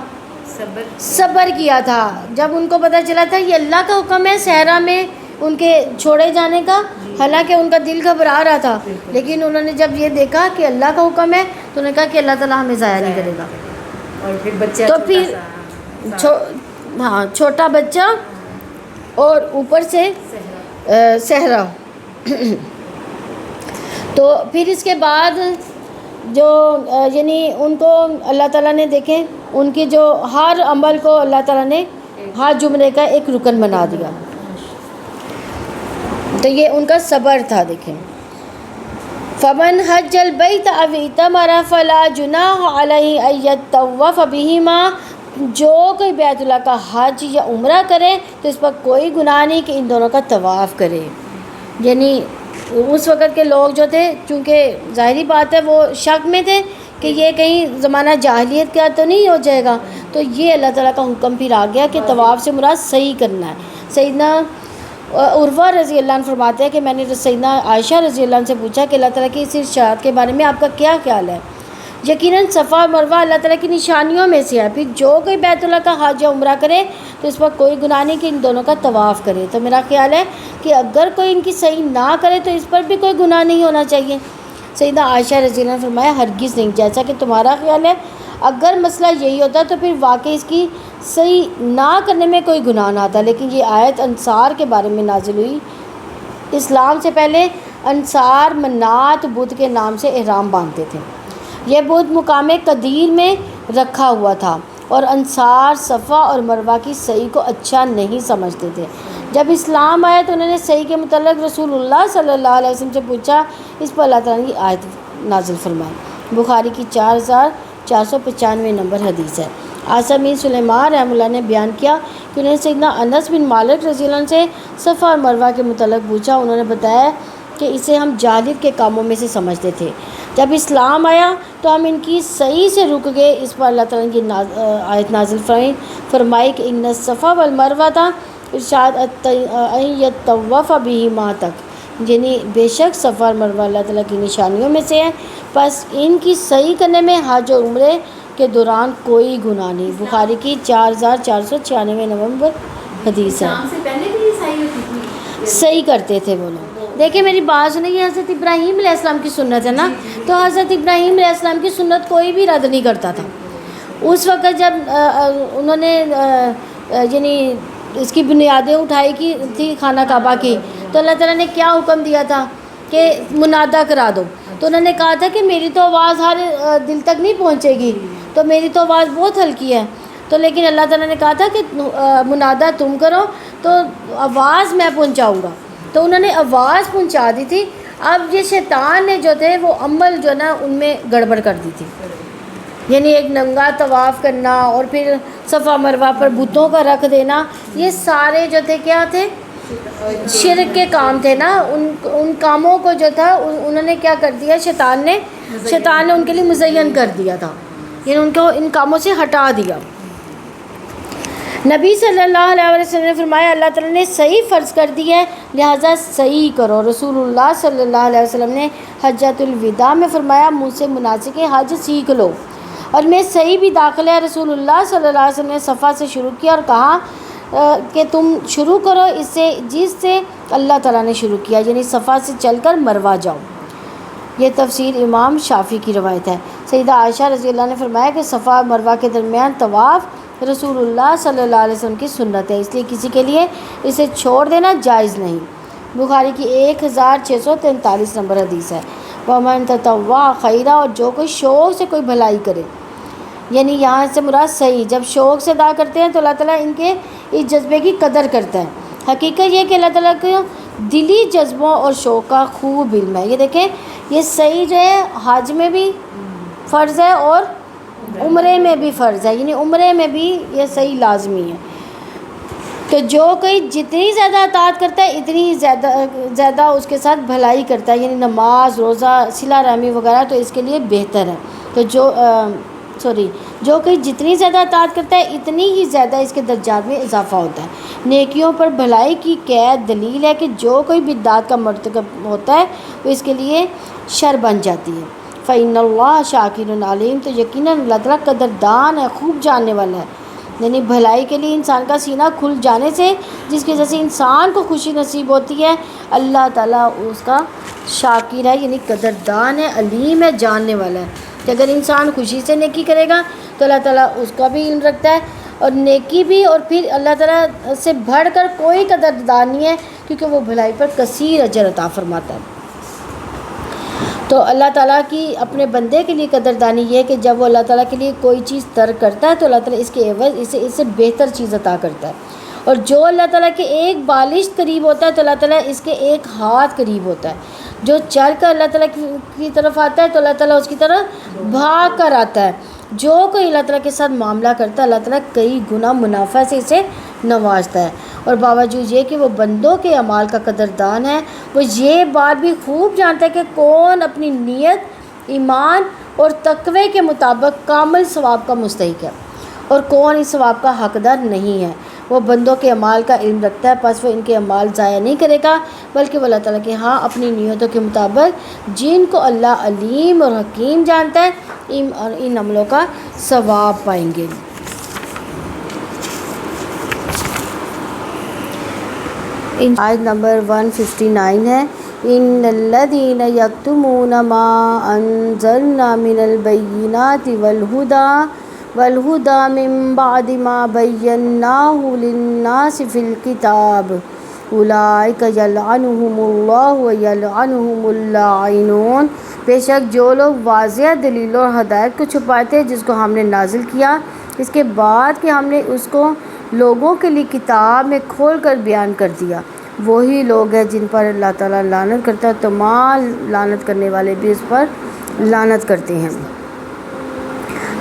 صبر کیا تھا. جب ان کو پتہ چلا تھا یہ اللہ کا حکم ہے صحرا میں ان کے چھوڑے جانے کا، حالانکہ ان کا دل گھبرا رہا تھا، لیکن انہوں نے جب یہ دیکھا کہ اللہ کا حکم ہے تو انہوں نے کہا کہ اللہ تعالیٰ ہمیں ضائع نہیں کرے گا. اور پھر بچہ تو پھر ہاں چھوٹا بچہ اور اوپر سے صحرا. تو پھر اس کے بعد جو یعنی ان کو اللہ تعالیٰ نے دیکھیں ان کی جو ہر عمل کو اللہ تعالیٰ نے ہر جملے کا ایک رکن بنا دیا. تو یہ ان کا صبر تھا. دیکھیں فمن حج البیت او اعتمر فلا جناح علیہ ان یطوف بہما، جو کوئی بیت اللہ کا حج یا عمرہ کرے تو اس پر کوئی گناہ نہیں کہ ان دونوں کا طواف کرے. یعنی اس وقت کے لوگ جو تھے چونکہ ظاہری بات ہے وہ شک میں تھے کہ یہ کہیں زمانہ جاہلیت کا تو نہیں ہو جائے گا، تو یہ اللہ تعالیٰ کا حکم پھر آ گیا کہ طواف سے مراد صحیح کرنا ہے. سیدنا عروہ رضی اللہ عنہ فرماتے ہیں کہ میں نے سیدنا عائشہ رضی اللہ عنہ سے پوچھا کہ اللہ تعالیٰ کی اس ارشاد کے بارے میں آپ کا کیا خیال ہے. یقیناً صفا اور مروہ اللہ تعالیٰ کی نشانیوں میں سے ہے، پھر جو کوئی بیت اللہ کا حج یا عمرہ کرے تو اس پر کوئی گناہ نہیں کہ ان دونوں کا طواف کرے. تو میرا خیال ہے کہ اگر کوئی ان کی صحیح نہ کرے تو اس پر بھی کوئی گناہ نہیں ہونا چاہیے. سیدہ عائشہ رضی اللہ عنہ فرمایا ہرگز نہیں، جیسا کہ تمہارا خیال ہے اگر مسئلہ یہی ہوتا تو پھر واقعی اس کی صحیح نہ کرنے میں کوئی گناہ نہ تھا. لیکن یہ آیت انصار کے بارے میں نازل ہوئی. اسلام سے پہلے انصار منات بدھ کے نام سے احرام باندھتے تھے. یہ بدھ مقام قدیر میں رکھا ہوا تھا اور انصار صفا اور مروہ کی صحیح کو اچھا نہیں سمجھتے تھے. جب اسلام آیا تو انہوں نے صحیح کے متعلق رسول اللہ صلی اللہ علیہ وسلم سے پوچھا. اس پر اللہ تعالیٰ نے آیت نازل فرمائی. بخاری کی 4495 نمبر حدیث ہے. عاصم بن سلیمان رحمہ اللہ نے بیان کیا کہ انہوں نے سیدنا انس بن مالک رضی اللہ عنہ سے صفا اور مروہ کے متعلق پوچھا. انہوں نے بتایا کہ اسے ہم جاہلیت کے کاموں میں سے سمجھتے تھے، جب اسلام آیا تو ہم ان کی صحیح سے رک گئے. اس پر اللہ تعالیٰ نے کی آیت نازل فرمائی کہ ان الصفا والمروہ تھا ارشاد ان یطوف بہما تک، یعنی بے شک صفا اور مروہ اللہ تعالیٰ کی نشانیوں میں سے ہے، پس ان کی صحیح کرنے میں حج و عمرے کے دوران کوئی گناہ نہیں. بخاری کی 4496 نومبر حدیث ہے. اسلام سے پہلے بھی یہ صحیح ہوتی تھی، صحیح کرتے تھے وہ لوگ. دیکھیں میری بات سنیں، یہ حضرت ابراہیم علیہ السلام کی سنت ہے نا، تو حضرت ابراہیم علیہ السلام کی سنت کوئی بھی رد نہیں کرتا تھا. اس وقت جب انہوں نے یعنی اس کی بنیادیں اٹھائی کی تھی خانہ کعبہ کی، تو اللہ تعالیٰ نے کیا حکم دیا تھا کہ منادہ کرا دو. تو انہوں نے کہا تھا کہ میری تو آواز ہر دل تک نہیں پہنچے گی، تو میری تو آواز بہت ہلکی ہے. تو لیکن اللہ تعالیٰ نے کہا تھا کہ منادہ تم کرو تو آواز میں پہنچاؤں گا. تو انہوں نے آواز پہنچا دی تھی. اب یہ شیطان نے جو تھے وہ عمل جو نا ان میں گڑبڑ کر دی تھی، یعنی ایک ننگا طواف کرنا اور پھر صفا مروہ پر بتوں کا رکھ دینا، یہ سارے جو تھے کیا تھے، شرک کے کام تھے نا. ان کاموں کو جو تھا انہوں نے کیا کر دیا، شیطان نے ان کے لیے مزین کر دیا تھا، یعنی ان کو ان کاموں سے ہٹا دیا. نبی صلی اللہ علیہ وسلم نے فرمایا اللہ تعالیٰ نے صحیح فرض کر دی ہے لہٰذا صحیح کرو. رسول اللہ صلی اللہ علیہ وسلم نے حجۃ الوداع میں فرمایا مجھ سے مناسک حج سیکھ لو اور میں صحیح بھی داخل ہے. رسول اللہ صلی اللہ علیہ وسلم نے صفا سے شروع کیا اور کہا کہ تم شروع کرو اس سے جس سے اللہ تعالیٰ نے شروع کیا، یعنی صفا سے چل کر مروہ جاؤ۔ یہ تفسیر امام شافعی کی روایت ہے۔ سیدہ عائشہ رضی اللہ عنہ نے فرمایا کہ صفا اور مروہ کے درمیان طواف رسول اللہ صلی اللہ علیہ وسلم کی سنت ہے، اس لیے کسی کے لیے اسے چھوڑ دینا جائز نہیں۔ بخاری کی 1643 نمبر حدیث ہے۔ وَمَن تَطَوَّعَ خَيْرًا، اور جو کوئی شوق سے کوئی بھلائی کرے، یعنی یہاں سے مراد صحیح، جب شوق سے ادا کرتے ہیں تو اللہ تعالیٰ ان کے اس جذبے کی قدر کرتا ہے۔ حقیقت یہ کہ اللہ تعالیٰ کو دلی جذبوں اور شوق کا خوب علم ہے۔ یہ دیکھیں، یہ صحیح جو ہے حج میں بھی فرض ہے اور عمرے میں بھی فرض ہے، یعنی عمرے میں بھی یہ صحیح لازمی ہے۔ تو جو کوئی جتنی زیادہ اطاعت کرتا ہے اتنی زیادہ اس کے ساتھ بھلائی کرتا ہے، یعنی نماز، روزہ، صلہ رحمی وغیرہ، تو اس کے لیے بہتر ہے۔ تو جو کوئی جتنی زیادہ اطاعت کرتا ہے اتنی ہی زیادہ اس کے درجات میں اضافہ ہوتا ہے۔ نیکیوں پر بھلائی کی قید دلیل ہے کہ جو کوئی بدعات کا مرتکب ہوتا ہے وہ اس کے لیے شر بن جاتی ہے۔ فَإِنَّ اللَّهَ شَاكِرٌ عَلِيمٌ، تو یقیناً اللہ تعالیٰ قدردان ہے، خوب جاننے والا ہے۔ یعنی بھلائی کے لیے انسان کا سینہ کھل جانے سے، جس کی وجہ سے انسان کو خوشی نصیب ہوتی ہے، اللہ تعالیٰ اس کا شاکر ہے، یعنی قدردان ہے، علیم ہے، جاننے والا ہے۔ کہ اگر انسان خوشی سے نیکی کرے گا تو اللہ تعالیٰ اس کا بھی علم رکھتا ہے، اور نیکی بھی، اور پھر اللہ تعالیٰ سے بڑھ کر کوئی قدردان نہیں ہے، کیونکہ وہ بھلائی پر کثیر اجر عطا فرماتا ہے۔ تو اللہ تعالیٰ کی اپنے بندے کے لیے قدردانی یہ ہے کہ جب وہ اللہ تعالیٰ کے لیے کوئی چیز ترک کرتا ہے تو اللہ تعالیٰ اس کے عوض اس سے بہتر چیز عطا کرتا ہے، اور جو اللہ تعالیٰ کے ایک بالشت قریب ہوتا ہے تو اللہ تعالیٰ اس کے ایک ہاتھ قریب ہوتا ہے۔ جو چل کر اللہ تعالیٰ کی طرف آتا ہے تو اللہ تعالیٰ اس کی طرف بھاگ کر آتا ہے۔ جو کوئی اللہ تعالیٰ کے ساتھ معاملہ کرتا ہے اللہ تعالیٰ کئی گنا منافع سے اسے نوازتا ہے، اور باوجود یہ کہ وہ بندوں کے اعمال کا قدردان ہے، وہ یہ بات بھی خوب جانتا ہے کہ کون اپنی نیت، ایمان اور تقوی کے مطابق کامل ثواب کا مستحق ہے اور کون اس ثواب کا حقدار نہیں ہے۔ وہ بندوں کے اعمال کا علم رکھتا ہے، پس وہ ان کے اعمال ضائع نہیں کرے گا، بلکہ وہ اللہ تعالیٰ کے ہاں اپنی نیتوں کے مطابق جن کو اللہ علیم اور حکیم جانتا ہے ان عملوں کا ثواب پائیں گے۔ آیت نمبر 159 ہے، ان الذین یکتمون ما انزلنا من البینات والہدی من بعد ما بیناہ للناس فی الکتاب اولئک یلعنہم اللہ ویلعنہم اللاعنون۔ بے شک جو لوگ واضح دلیلوں اور ہدایت کو چھپاتے جس کو ہم نے نازل کیا اس کے بعد کہ ہم نے اس کو لوگوں کے لیے کتاب میں کھول کر بیان کر دیا، وہی لوگ ہیں جن پر اللہ تعالیٰ لعنت کرتا ہے، تمام لعنت کرنے والے بھی اس پر لعنت کرتے ہیں۔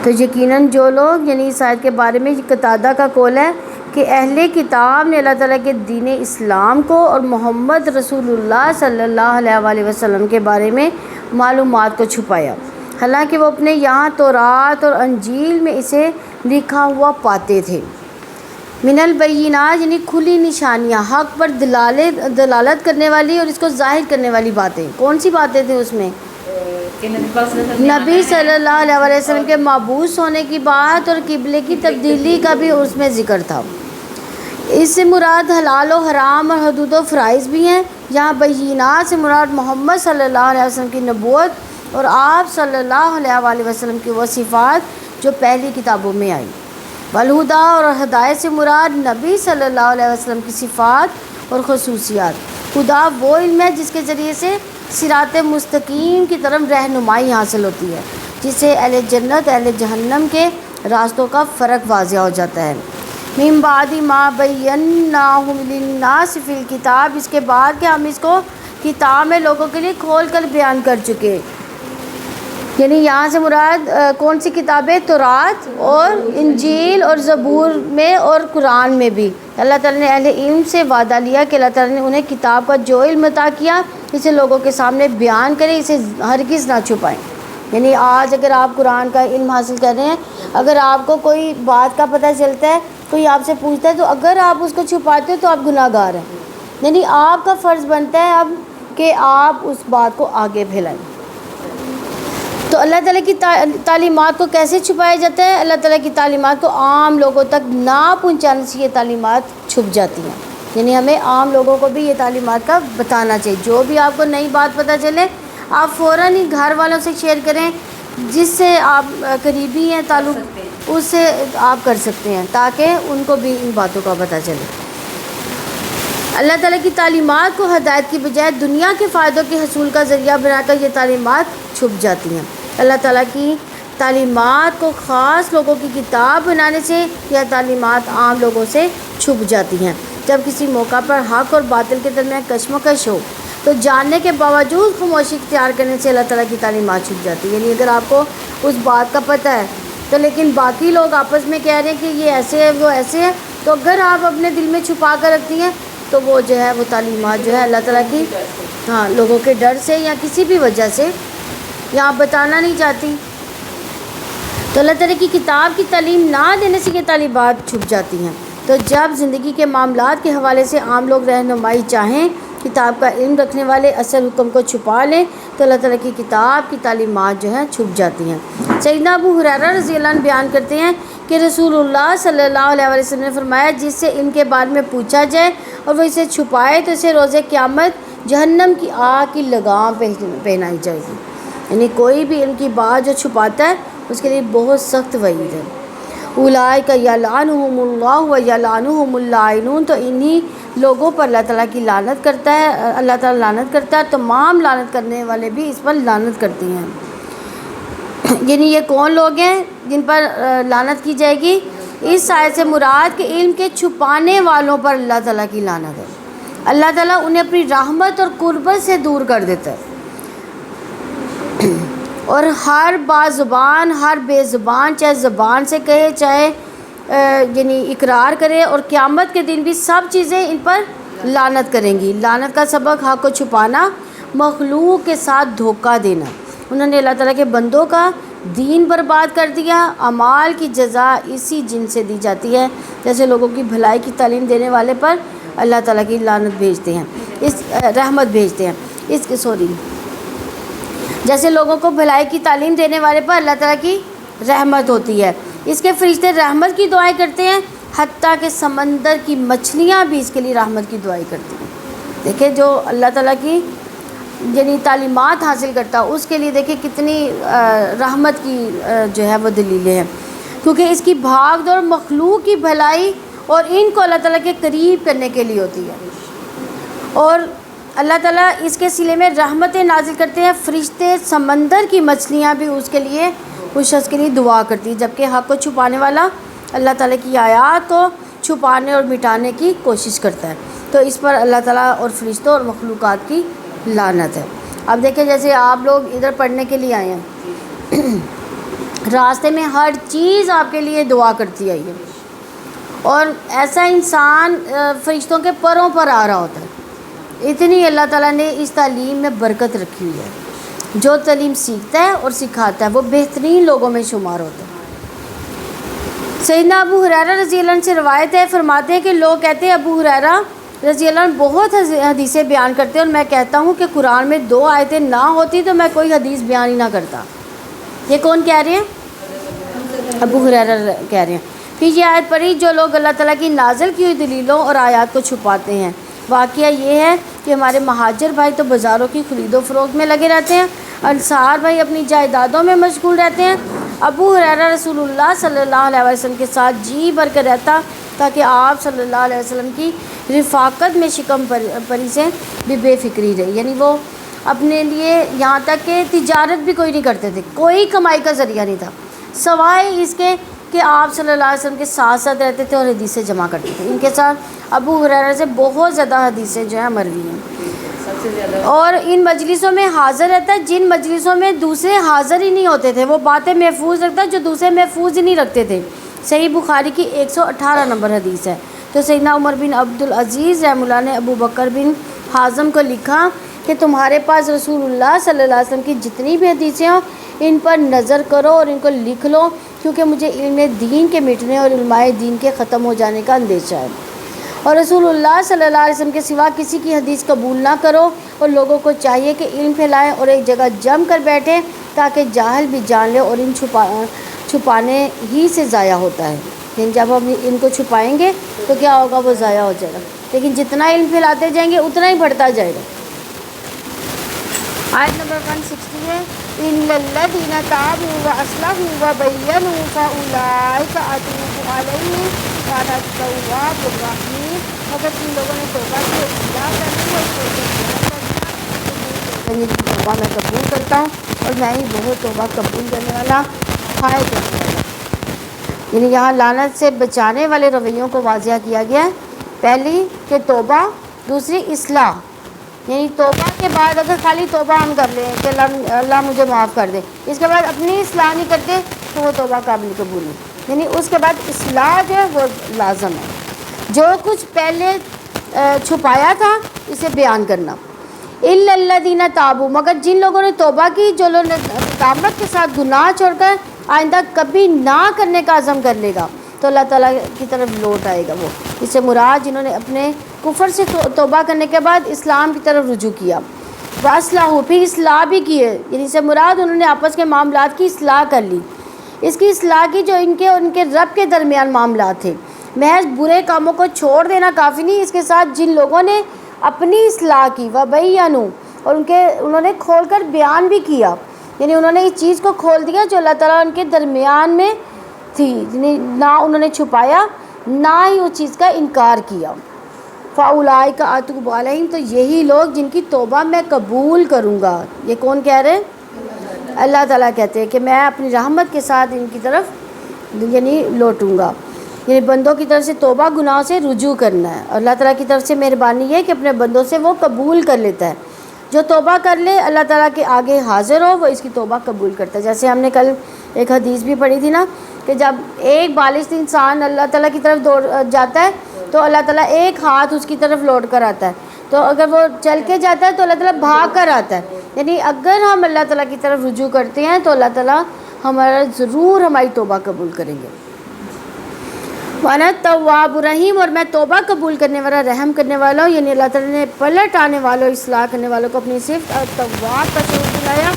تو یقیناً جو لوگ، یعنی اس آیت کے بارے میں قتادہ کا قول ہے کہ اہل کتاب نے اللہ تعالیٰ کے دین اسلام کو اور محمد رسول اللہ صلی اللہ علیہ وسلم کے بارے میں معلومات کو چھپایا، حالانکہ وہ اپنے یہاں تورات اور انجیل میں اسے لکھا ہوا پاتے تھے۔ من البینات یعنی کھلی نشانیاں، حق پر دلالت کرنے والی اور اس کو ظاہر کرنے والی باتیں۔ کون سی باتیں تھیں اس میں؟ نبی صلی اللہ علیہ وسلم کے مبعوث ہونے کی بات اور قبلے کی تبدیلی کا بھی اس میں ذکر تھا۔ اس سے مراد حلال و حرام اور حدود و فرائض بھی ہیں۔ یہاں بینات سے مراد محمد صلی اللہ علیہ وسلم کی نبوت اور آپ صلی اللہ علیہ وسلم کی وہ صفات جو پہلی کتابوں میں آئی۔ والہدا اور ہدایت سے مراد نبی صلی اللہ علیہ وسلم کی صفات اور خصوصیات۔ ہدا وہ علم ہے جس کے ذریعے سے صراط مستقیم کی طرف رہنمائی حاصل ہوتی ہے، جس سے اہل جنت اہل جہنم کے راستوں کا فرق واضح ہو جاتا ہے۔ من بعد ما بیناہ للناس فی الکتاب، اس کے بعد کہ ہم اس کو کتاب میں لوگوں کے لیے کھول کر بیان کر چکے، یعنی یہاں سے مراد کون سی کتابیں؟ تورات اور انجیل اور زبور میں اور قرآن میں بھی۔ اللہ تعالیٰ نے اہل علم سے وعدہ لیا کہ اللہ تعالیٰ نے انہیں کتاب کا جو علم عطا کیا اسے لوگوں کے سامنے بیان کریں، اسے ہرگز نہ چھپائیں۔ یعنی آج اگر آپ قرآن کا علم حاصل کر رہے ہیں، اگر آپ کو کوئی بات کا پتہ چلتا ہے، کوئی آپ سے پوچھتا ہے، تو اگر آپ اس کو چھپاتے ہو تو آپ گناہ گار ہیں۔ یعنی آپ کا فرض بنتا ہے اب کہ آپ اس بات کو آگے پھیلائیں۔ تو اللہ تعالیٰ کی تعلیمات کو کیسے چھپایا جاتا ہے؟ اللہ تعالیٰ کی تعلیمات کو عام لوگوں تک نہ پہنچانے سے یہ تعلیمات چھپ جاتی ہیں۔ یعنی ہمیں عام لوگوں کو بھی یہ تعلیمات کا بتانا چاہیے. جو بھی آپ کو نئی بات پتہ چلے آپ فوراً ہی گھر والوں سے شیئر کریں، جس سے آپ قریبی ہیں تعلق اس سے آپ کر سکتے ہیں، تاکہ ان کو بھی ان باتوں کا پتہ چلے. اللہ تعالیٰ کی تعلیمات کو ہدایت کی بجائے دنیا کے فائدوں کے حصول کا ذریعہ بنا کر یہ تعلیمات چھپ جاتی ہیں. اللہ تعالیٰ کی تعلیمات کو خاص لوگوں کی کتاب بنانے سے یہ تعلیمات عام لوگوں سے چھپ جاتی ہیں. جب کسی موقع پر حق اور باطل کے درمیان کشمکش ہو تو جاننے کے باوجود خاموشی اختیار کرنے سے اللہ تعالیٰ کی تعلیمات چھپ جاتی ہیں. یعنی اگر آپ کو اس بات کا پتہ ہے تو لیکن باقی لوگ آپس میں کہہ رہے ہیں کہ یہ ایسے ہے وہ ایسے ہے، تو اگر آپ اپنے دل میں چھپا کر رکھتی ہیں تو وہ جو ہے وہ تعلیمات جو ہے اللہ تعالیٰ کی لوگوں کے ڈر سے یا کسی بھی وجہ سے یا آپ بتانا نہیں چاہتی تو اللہ تعالیٰ کی کتاب کی تعلیم نہ دینے سے یہ تعلیمات چھپ جاتی ہیں. تو جب زندگی کے معاملات کے حوالے سے عام لوگ رہنمائی چاہیں، کتاب کا علم رکھنے والے اصل حکم کو چھپا لیں تو اللہ تعالیٰ کی کتاب کی تعلیمات جو ہیں چھپ جاتی ہیں. سیدنا ابو ہریرہ رضی اللہ عنہ بیان کرتے ہیں کہ رسول اللہ صلی اللہ علیہ وسلم نے فرمایا، جس سے ان کے بارے میں پوچھا جائے اور وہ اسے چھپائے تو اسے روز قیامت جہنم کی آگ کی لگام پہنائی جائے گی. یعنی کوئی بھی ان کی بات جو چھپاتا ہے اس کے لیے بہت سخت وعید ہے. اولئک یلعنہم اللہ و یلعنہم اللاعنون، تو انہی لوگوں پر اللہ تعالیٰ کی لعنت کرتا ہے، اللہ تعالیٰ لعنت کرتا ہے، تمام لعنت کرنے والے بھی اس پر لعنت کرتے ہیں. یعنی یہ کون لوگ ہیں جن پر لعنت کی جائے گی؟ اس آیت سے مراد کے علم کے چھپانے والوں پر اللہ تعالیٰ کی لعنت ہے. اللہ تعالیٰ انہیں اپنی رحمت اور قربت سے دور کر دیتا ہے، اور ہر زبان ہر بے زبان چاہے زبان سے کہے چاہے یعنی اقرار کرے، اور قیامت کے دن بھی سب چیزیں ان پر لعنت کریں گی. لعنت کا سبق حق کو چھپانا، مخلوق کے ساتھ دھوکہ دینا. انہوں نے اللہ تعالیٰ کے بندوں کا دین برباد کر دیا. اعمال کی جزا اسی جن سے دی جاتی ہے، جیسے لوگوں کی بھلائی کی تعلیم دینے والے پر اللہ تعالیٰ کی لعنت بھیجتے ہیں، رحمت بھیجتے ہیں. جیسے لوگوں کو بھلائی کی تعلیم دینے والے پر اللہ تعالیٰ کی رحمت ہوتی ہے. اس کے فرشتے رحمت کی دعائیں کرتے ہیں، حتیٰ کہ سمندر کی مچھلیاں بھی اس کے لیے رحمت کی دعائیں کرتی ہیں. دیکھیں جو اللہ تعالیٰ کی یعنی تعلیمات حاصل کرتا ہے اس کے لیے دیکھیں کتنی رحمت کی جو ہے وہ دلیلیں ہیں، کیونکہ اس کی بھاگ دوڑ مخلوق کی بھلائی اور ان کو اللہ تعالیٰ کے قریب کرنے کے لیے ہوتی ہے. اور اللہ تعالیٰ اس کے صلے میں رحمتیں نازل کرتے ہیں. فرشتے سمندر کی مچھلیاں بھی اس کے لیے اس شخص کے لیے دعا کرتی ہیں، جبکہ حق کو چھپانے والا اللہ تعالیٰ کی آیات کو چھپانے اور مٹانے کی کوشش کرتا ہے. تو اس پر اللہ تعالیٰ اور فرشتوں اور مخلوقات کی لعنت ہے. اب دیکھیں جیسے آپ لوگ ادھر پڑھنے کے لیے آئے ہیں، راستے میں ہر چیز آپ کے لیے دعا کرتی آئی ہے، اور ایسا انسان فرشتوں کے پروں پر آ رہا ہوتا ہے. اتنی اللہ تعالیٰ نے اس تعلیم میں برکت رکھی ہوئی ہے. جو تعلیم سیکھتا ہے اور سکھاتا ہے وہ بہترین لوگوں میں شمار ہوتا ہے. سیدنا ابو ہریرہ رضی اللہ عنہ سے روایت ہے، فرماتے ہیں کہ لوگ کہتے ہیں ابو ہریرہ رضی اللہ عنہ بہت حدیثیں بیان کرتے ہیں، اور میں کہتا ہوں کہ قرآن میں 2 آیتیں نہ ہوتی تو میں کوئی حدیث بیان ہی نہ کرتا. یہ کون کہہ رہے ہیں؟ ابو ہریرہ کہہ رہے ہیں. پھر یہ آیت پڑھی، جو لوگ اللہ تعالیٰ کی نازل کی ہوئی دلیلوں اور آیات کو چھپاتے ہیں. واقعہ یہ ہے کہ ہمارے مہاجر بھائی تو بازاروں کی خرید و فروخت میں لگے رہتے ہیں، انصار بھائی اپنی جائیدادوں میں مشغول رہتے ہیں. ابو ہریرہ رسول اللہ صلی اللہ علیہ وسلم کے ساتھ جی بھر کر رہتا تاکہ آپ صلی اللہ علیہ وسلم کی رفاقت میں شکم پری سے بھی بے فکری رہی. یعنی وہ اپنے لیے یہاں تک کہ تجارت بھی کوئی نہیں کرتے تھے، کوئی کمائی کا ذریعہ نہیں تھا سوائے اس کے کہ آپ صلی اللہ علیہ وسلم کے ساتھ ساتھ رہتے تھے اور حدیثیں جمع کرتے تھے. ان کے ساتھ ابو ہریرہ سے بہت زیادہ حدیثیں جو ہیں مروی ہیں، اور ان مجلسوں میں حاضر رہتا ہے جن مجلسوں میں دوسرے حاضر ہی نہیں ہوتے تھے. وہ باتیں محفوظ رکھتا جو دوسرے محفوظ ہی نہیں رکھتے تھے. صحیح بخاری کی 118 نمبر حدیث ہے. تو سیدنا عمر بن عبدالعزیز رحمہ اللہ نے ابو بکر بن حازم کو لکھا کہ تمہارے پاس رسول اللہ صلی اللہ علیہ وسلم کی جتنی بھی حدیثیں ہوں ان پر نظر کرو اور ان کو لکھ لو، کیونکہ مجھے علم دین کے مٹنے اور علماء دین کے ختم ہو جانے کا اندیشہ ہے. اور رسول اللہ صلی اللہ علیہ وسلم کے سوا کسی کی حدیث قبول نہ کرو، اور لوگوں کو چاہیے کہ علم پھیلائیں اور ایک جگہ جم کر بیٹھیں تاکہ جاہل بھی جان لے، اور ان چھپانے ہی سے ضائع ہوتا ہے. لیکن جب ہم ان کو چھپائیں گے تو کیا ہوگا؟ وہ ضائع ہو جائے گا. لیکن جتنا علم پھیلاتے جائیں گے اتنا ہی بڑھتا جائے گا۔ آیت نمبر 160 ہے ان الذین تابوا واصلحوا وبینوا فاولئک اتوب علیہم وانا التواب الرحیم، مگر جن لوگوں نے توبہ کی اور اصلاح کرنی اور توبہ میں قبول کرتا ہوں اور میں ہی بہت توبہ قبول کرنے والا ہائے کرنے والا۔ یعنی یہاں لعنت سے بچانے والے رویوں کو واضح کیا گیا ہے۔ پہلی کہ توبہ، دوسری اصلاح، یعنی توبہ کے بعد اگر خالی توبہ ہم کر لیں کہ اللہ مجھے معاف کر دے، اس کے بعد اپنی اصلاح نہیں کرتے تو وہ توبہ قابل قبول نہیں، یعنی اس کے بعد اصلاح جو ہے وہ لازم ہے۔ جو کچھ پہلے چھپایا تھا اسے بیان کرنا۔ الا الذین تابوا، مگر جن لوگوں نے توبہ کی، جو لوگ ندامت کے ساتھ گناہ چھوڑ کر آئندہ کبھی نہ کرنے کا عزم کر لے گا تو اللہ تعالیٰ کی طرف لوٹ آئے گا وہ۔ اس سے مراد جنہوں نے اپنے کفر سے توبہ کرنے کے بعد اسلام کی طرف رجوع کیا، واصلحوا، پھر اصلاح بھی کی ہے، یعنی اس سے مراد انہوں نے آپس کے معاملات کی اصلاح کر لی۔ اس کی اصلاح کی جو ان کے اور ان کے رب کے درمیان معاملات تھے۔ محض برے کاموں کو چھوڑ دینا کافی نہیں، اس کے ساتھ جن لوگوں نے اپنی اصلاح کی وبینوا، اور انہوں نے کھول کر بیان بھی کیا، یعنی انہوں نے اس چیز کو کھول دیا جو اللہ تعالیٰ ان کے درمیان میں تھی، یعنی نہ انہوں نے چھپایا نہ ہی اس چیز کا انکار کیا۔ فاولئک اتوب علیہم، تو یہی لوگ جن کی توبہ میں قبول کروں گا۔ یہ کون کہہ رہے ہیں؟ اللہ تعالیٰ کہتے ہیں کہ میں اپنی رحمت کے ساتھ ان کی طرف یعنی لوٹوں گا، یعنی بندوں کی طرف سے توبہ گناہ سے رجوع کرنا ہے، اور اللہ تعالیٰ کی طرف سے مہربانی یہ ہے کہ اپنے بندوں سے وہ قبول کر لیتا ہے۔ جو توبہ کر لے اللہ تعالیٰ کے آگے حاضر ہو وہ اس کی توبہ قبول کرتا ہے۔ جیسے ہم نے کل ایک حدیث بھی پڑھی تھی نا کہ جب ایک بالغ انسان اللہ تعالیٰ کی طرف دوڑ جاتا ہے تو اللہ تعالیٰ ایک ہاتھ اس کی طرف لوٹ کر آتا ہے، تو اگر وہ چل کے جاتا ہے تو اللہ تعالیٰ بھاگ کر آتا ہے۔ یعنی اگر ہم اللہ تعالیٰ کی طرف رجوع کرتے ہیں تو اللہ تعالیٰ ضرور ہماری توبہ قبول کریں گے۔ وانا التواب الرحیم، اور میں توبہ قبول کرنے والا رحم کرنے والا ہوں، یعنی اللہ تعالیٰ نے پلٹ آنے والوں اصلاح کرنے والوں کو اپنی صفت التواب کا شعور دلایا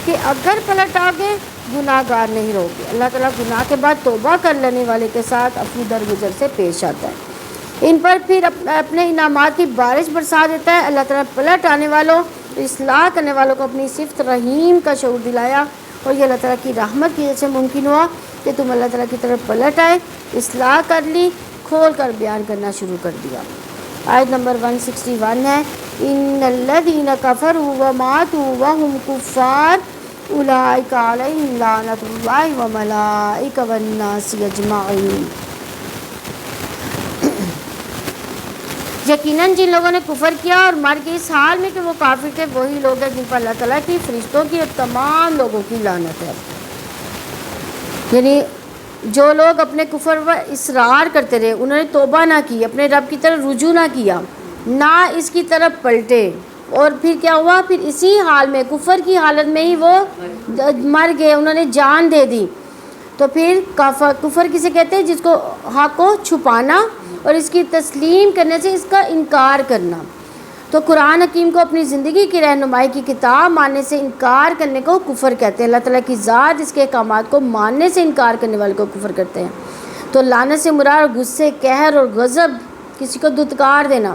کہ اگر پلٹ آ گئے گناہ گار نہیں رہو گے۔ اللہ تعالیٰ گناہ کے بعد توبہ کر لینے والے کے ساتھ اپنی درگزر سے پیش آتا ہے، ان پر پھر اپنے انعامات کی بارش برسا دیتا ہے۔ اللہ تعالیٰ پلٹ آنے والوں اصلاح کرنے والوں کو اپنی صفت رحیم کا شعور دلایا، اور یہ اللہ تعالیٰ کی رحمت کی وجہ سے ممکن ہوا کہ تم اللہ تعالیٰ کی طرف پلٹ آئے، اصلاح کر لی، کھول کر بیان کرنا شروع کر دیا۔ آیت نمبر 161 ہے ان الذین کفروا وماتوا وهم کفار اولئک علیہم لعنۃ اللہ وملائکہ والناس اجمعین۔ یقیناً جن لوگوں نے کفر کیا اور مر کے اس حال میں کہ وہ کافر تھے وہی لوگ ہیں جن پر اللہ تعالیٰ کی، فرشتوں کی اور تمام لوگوں کی لعنت ہے۔ یعنی جو لوگ اپنے کفر پر اصرار کرتے رہے، انہوں نے توبہ نہ کی، اپنے رب کی طرف رجوع نہ کیا، نہ اس کی طرف پلٹے، اور پھر کیا ہوا، پھر اسی حال میں کفر کی حالت میں ہی وہ مر گئے، انہوں نے جان دے دی، تو پھر کفر کسے کہتے ہیں؟ جس کو حق کو چھپانا اور اس کی تسلیم کرنے سے اس کا انکار کرنا۔ تو قرآن حکیم کو اپنی زندگی کی رہنمائی کی کتاب ماننے سے انکار کرنے کو کفر کہتے ہیں۔ اللہ تعالیٰ کی ذات، اس کے احکامات کو ماننے سے انکار کرنے والے کو کفر کرتے ہیں۔ تو لعنت سے مراد غصے، قہر اور غضب، کسی کو دھتکار دینا،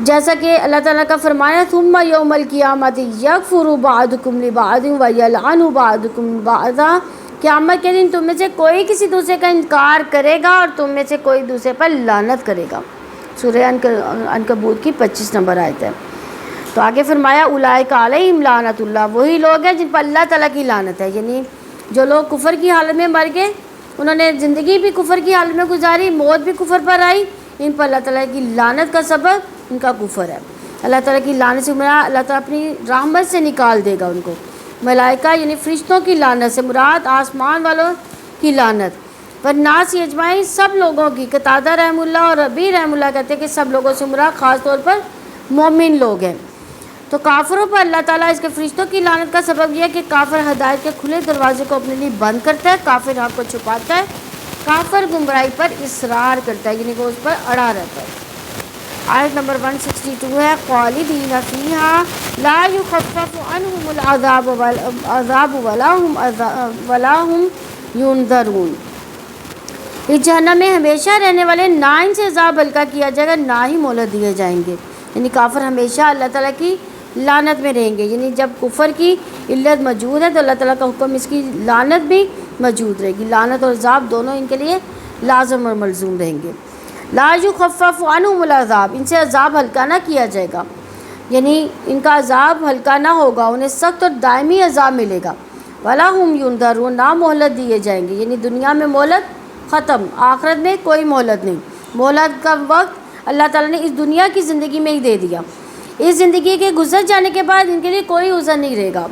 جیسا کہ اللہ تعالیٰ کا فرمایا ثم یوم القیامت یکفر بعضکم لبعض ویلعن بعضکم بعضا، قیامت کے دن تم میں سے کوئی کسی دوسرے کا انکار کرے گا اور تم میں سے کوئی دوسرے پر لعنت کرے گا۔ سورہ عنکبوت کی 25 نمبر آیت ہے۔ تو آگے فرمایا اولئک علیہم لعنت اللہ، وہی لوگ ہیں جن پر اللہ تعالیٰ کی لعنت ہے، یعنی جو لوگ کفر کی حالت میں مر گئے، انہوں نے زندگی بھی کفر کی حالت میں گزاری، موت بھی کفر پر آئی، ان پر اللہ تعالیٰ کی لعنت کا سبب ان کا کفر ہے۔ اللہ تعالیٰ کی لعنت سے مراد اللہ تعالیٰ اپنی رحمت سے نکال دے گا ان کو۔ ملائکہ یعنی فرشتوں کی لعنت سے مراد آسمان والوں کی لعنت، والناس اجمعین، سب لوگوں کی۔ قتادہ رحمہ اللہ اور ربیع رحمہ اللہ کہتے ہیں کہ سب لوگوں سے مراد خاص طور پر مومن لوگ ہیں۔ تو کافروں پر اللہ تعالیٰ اس کے فرشتوں کی لعنت کا سبب یہ ہے کہ کافر ہدایت کے کھلے دروازے کو اپنے لیے بند کرتا ہے، کافر حق کو چھپاتا ہے، کافر گمراہی پر اصرار کرتا ہے، یعنی کہ اس پر اڑا رہتا ہے۔ آیت نمبر 162 ہے خالدین فیہا لا یخفف عنہم العذاب ولا هم ینظرون۔ اس جہنم میں ہمیشہ رہنے والے نہ ان سے عذاب ہلکا کیا جائے گا، نہ ہی مہلت دیے جائیں گے. یعنی کافر ہمیشہ اللہ تعالیٰ کی لعنت میں رہیں گے. یعنی جب کفر کی علت موجود ہے تو اللہ تعالیٰ کا حکم اس کی لعنت بھی موجود رہے گی. لعنت اور عذاب دونوں ان کے لیے لازم اور ملزوم رہیں گے. لا یخفف عنہم العذاب، ان سے عذاب ہلکا نہ کیا جائے گا، یعنی ان کا عذاب ہلکا نہ ہوگا، انہیں سخت اور دائمی عذاب ملے گا. ولا ہم ینظرون، نہ مہلت دیے جائیں گے. یعنی دنیا میں مہلت ختم، آخرت میں کوئی مہلت نہیں. مہلت کا وقت اللہ تعالیٰ نے اس دنیا کی زندگی میں ہی دے دیا. اس زندگی کے گزر جانے کے بعد ان کے لیے کوئی عذر نہیں رہے گا.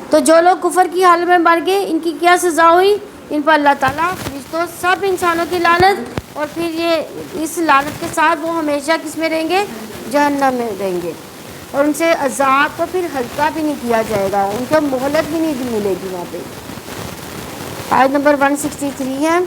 تو جو لوگ کفر کی حالت میں مر گئے ان کی کیا سزا ہوئی؟ ان پر اللہ تعالیٰ فرشتوں سب انسانوں کی لعنت، اور پھر یہ اس لعنت کے ساتھ وہ ہمیشہ کس میں رہیں گے؟ جہنم میں رہیں گے. اور ان سے عذاب کو پھر ہلکا بھی نہیں کیا جائے گا، ان کو مہلت بھی نہیں ملے گی وہاں پہ. آیت نمبر 163 ہے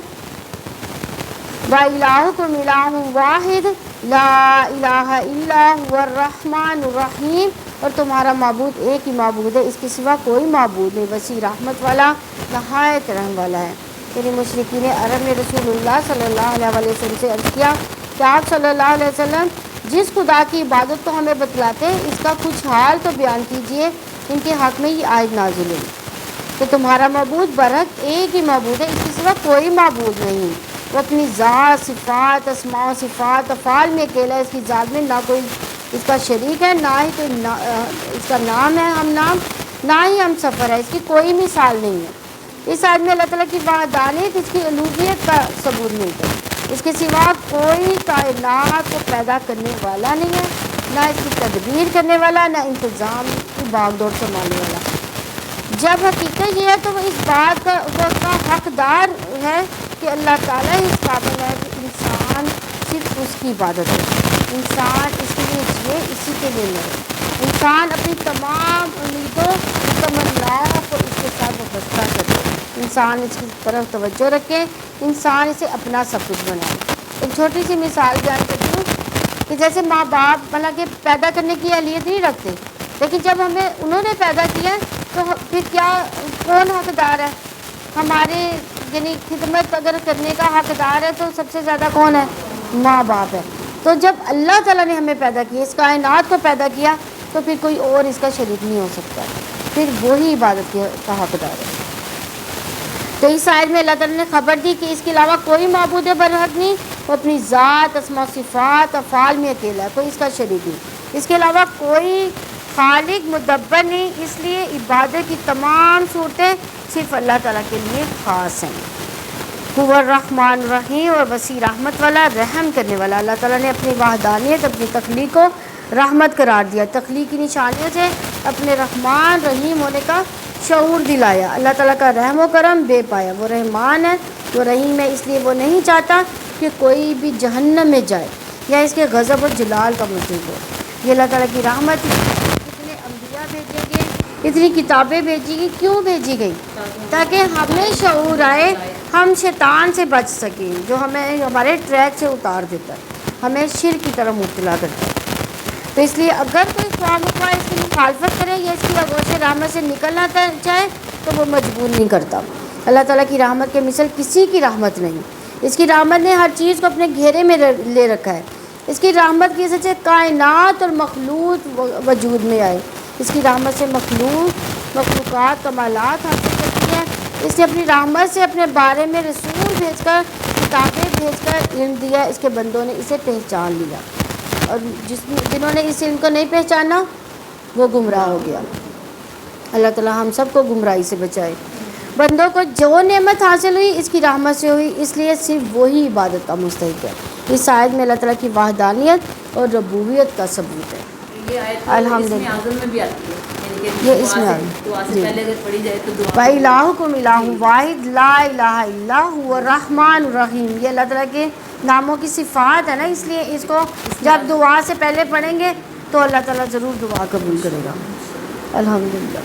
وَإِلَٰهُكُمْ إِلَٰهٌ وَاحِدٌ لَا إِلَٰهَ إِلَّا هُوَ الرَّحْمَٰنُ الرَّحِيمُ، اور تمہارا معبود ایک ہی معبود ہے، اس کے سوا کوئی معبود نہیں، وسیع رحمت والا، نہایت رحم والا ہے. یعنی مشرکین عرب نے رسول اللہ صلی اللہ علیہ وسلم سے عرض کیا کہ آپ صلی اللہ علیہ وسلم جس خدا کی عبادت کو ہمیں بتلاتے ہیں اس کا کچھ حال تو بیان کیجئے. ان کے حق میں یہ آیت نازل ہوئی کہ تمہارا معبود برحق ایک ہی معبود ہے، اس کے سوا کوئی معبود نہیں. وہ اپنی ذات، صفات، اسماء و صفات، افعال میں اکیلا ہے، اس کی ذات میں نہ کوئی اس کا شریک ہے، نہ ہی کوئی اس کا نام ہے ہم نام، نہ ہی ہم سفر ہے، اس کی کوئی مثال نہیں ہے. اس آیت میں اللہ تعالیٰ کی وحدانیت، اس کی الوہیت کا ثبوت ملتا ہے. اس کے سوا کوئی کائنات کو پیدا کرنے والا نہیں ہے، نہ اس کی تدبیر کرنے والا، نہ انتظام کی باغ دوڑ سنبھالنے والا. جب حقیقت یہ ہے تو وہ اس بات کا وہ اس کا حقدار ہے کہ اللہ تعالیٰ ہی اس قابل ہے کہ انسان صرف اس کی عبادت ہے، انسان اس کے لیے جیے، اسی کے لیے مرے. انسان اپنی تمام امیدوں تمناؤں کو اس کے ساتھ وابستہ کرے، انسان اس کی طرف توجہ رکھے، انسان اسے اپنا سب کچھ بنائے. ایک چھوٹی سی مثال بیان کرتی ہوں کہ جیسے ماں باپ حالانکہ پیدا کرنے کی اہلیت نہیں رکھتے، لیکن جب ہمیں انہوں نے پیدا کیا تو پھر کیا کون حقدار ہے ہمارے، یعنی خدمت اگر کرنے کا حقدار ہے تو سب سے زیادہ کون ہے؟ ماں باپ ہے. تو جب اللہ تعالیٰ نے ہمیں پیدا کیا، اس کائنات کو پیدا کیا، تو پھر کوئی اور اس کا شریک نہیں ہو سکتا، پھر وہی عبادت کا حقدار ہے. تو اس آیت میں اللہ تعالیٰ نے خبر دی کہ اس کے علاوہ کوئی معبود برحق نہیں، وہ اپنی ذات، اسماء صفات، افعال میں اکیلا ہے، کوئی اس کا شریک نہیں. اس کے علاوہ کوئی خالق مدبر نہیں، اس لیے عبادت کی تمام صورتیں صرف اللہ تعالیٰ کے لیے خاص ہیں. هو الرحمن الرحیم، اور وسیع رحمت والا، رحم کرنے والا. اللہ تعالیٰ نے اپنی وحدانیت، اپنی تخلیق کو رحمت قرار دیا، تخلیق کی نشانیوں سے اپنے رحمان رحیم ہونے کا شعور دلایا. اللہ تعالیٰ کا رحم و کرم بے پایا، وہ رحمان ہے، وہ رحیم ہے، اس لیے وہ نہیں چاہتا کہ کوئی بھی جہنم میں جائے یا اس کے غضب و جلال کا مستحق ہو. یہ اللہ تعالیٰ کی رحمت، اتنے انبیاء بھیجے گئے، اتنی کتابیں بھیجی گئی. کیوں بھیجی گئی؟ تاکہ ہمیں شعور آئے، ہم شیطان سے بچ سکیں جو ہمیں ہمارے ٹریک سے اتار دیتا ہے، ہمیں شرک کی طرف مبتلا کرتا ہے. تو اس لیے اگر کوئی خواہ مخواہ اس کی مخالفت کرے یا اس کی آغوش رحمت سے نکلنا چاہے تو وہ مجبور نہیں کرتا. اللہ تعالیٰ کی رحمت کے مثل کسی کی رحمت نہیں. اس کی رحمت نے ہر چیز کو اپنے گھیرے میں لے رکھا ہے. اس کی رحمت کی وجہ سے کائنات اور مخلوق وجود میں آئے. اس کی رحمت سے مخلوقات کمالات حاصل کرتی ہیں. اس نے اپنی رحمت سے اپنے بارے میں رسول بھیج کر، کتابیں بھیج کر علم دیا. اس کے بندوں نے اسے پہچان لیا، اور جنہوں نے اس علم کو نہیں پہچانا وہ گمراہ ہو گیا. اللہ تعالیٰ ہم سب کو گمراہی سے بچائے. بندوں کو جو نعمت حاصل ہوئی اس کی رحمت سے ہوئی، اس لیے صرف وہی عبادت کا مستحق ہے. اس آیت میں اللہ تعالیٰ کی وحدانیت اور ربوبیت کا ثبوت ہے. یہ آیت الحمدللہ اعظم میں بھی آتی ہے، یہ اس میں دعا سے پہلے اگر پڑھی جائے تو دعا وَإِلَٰهُكُمْ إِلَٰهٌ وَاحِدٌ لَا إِلَٰهَ إِلَّا هُوَ الرَّحْمَٰنُ الرَّحِيمُ. یہ اللہ تعالیٰ کے ناموں کی صفات ہے نا، اس لیے اس کو جب دعا سے پہلے پڑھیں گے تو اللہ تعالیٰ ضرور دعا قبول کرے گا. الحمدللہ.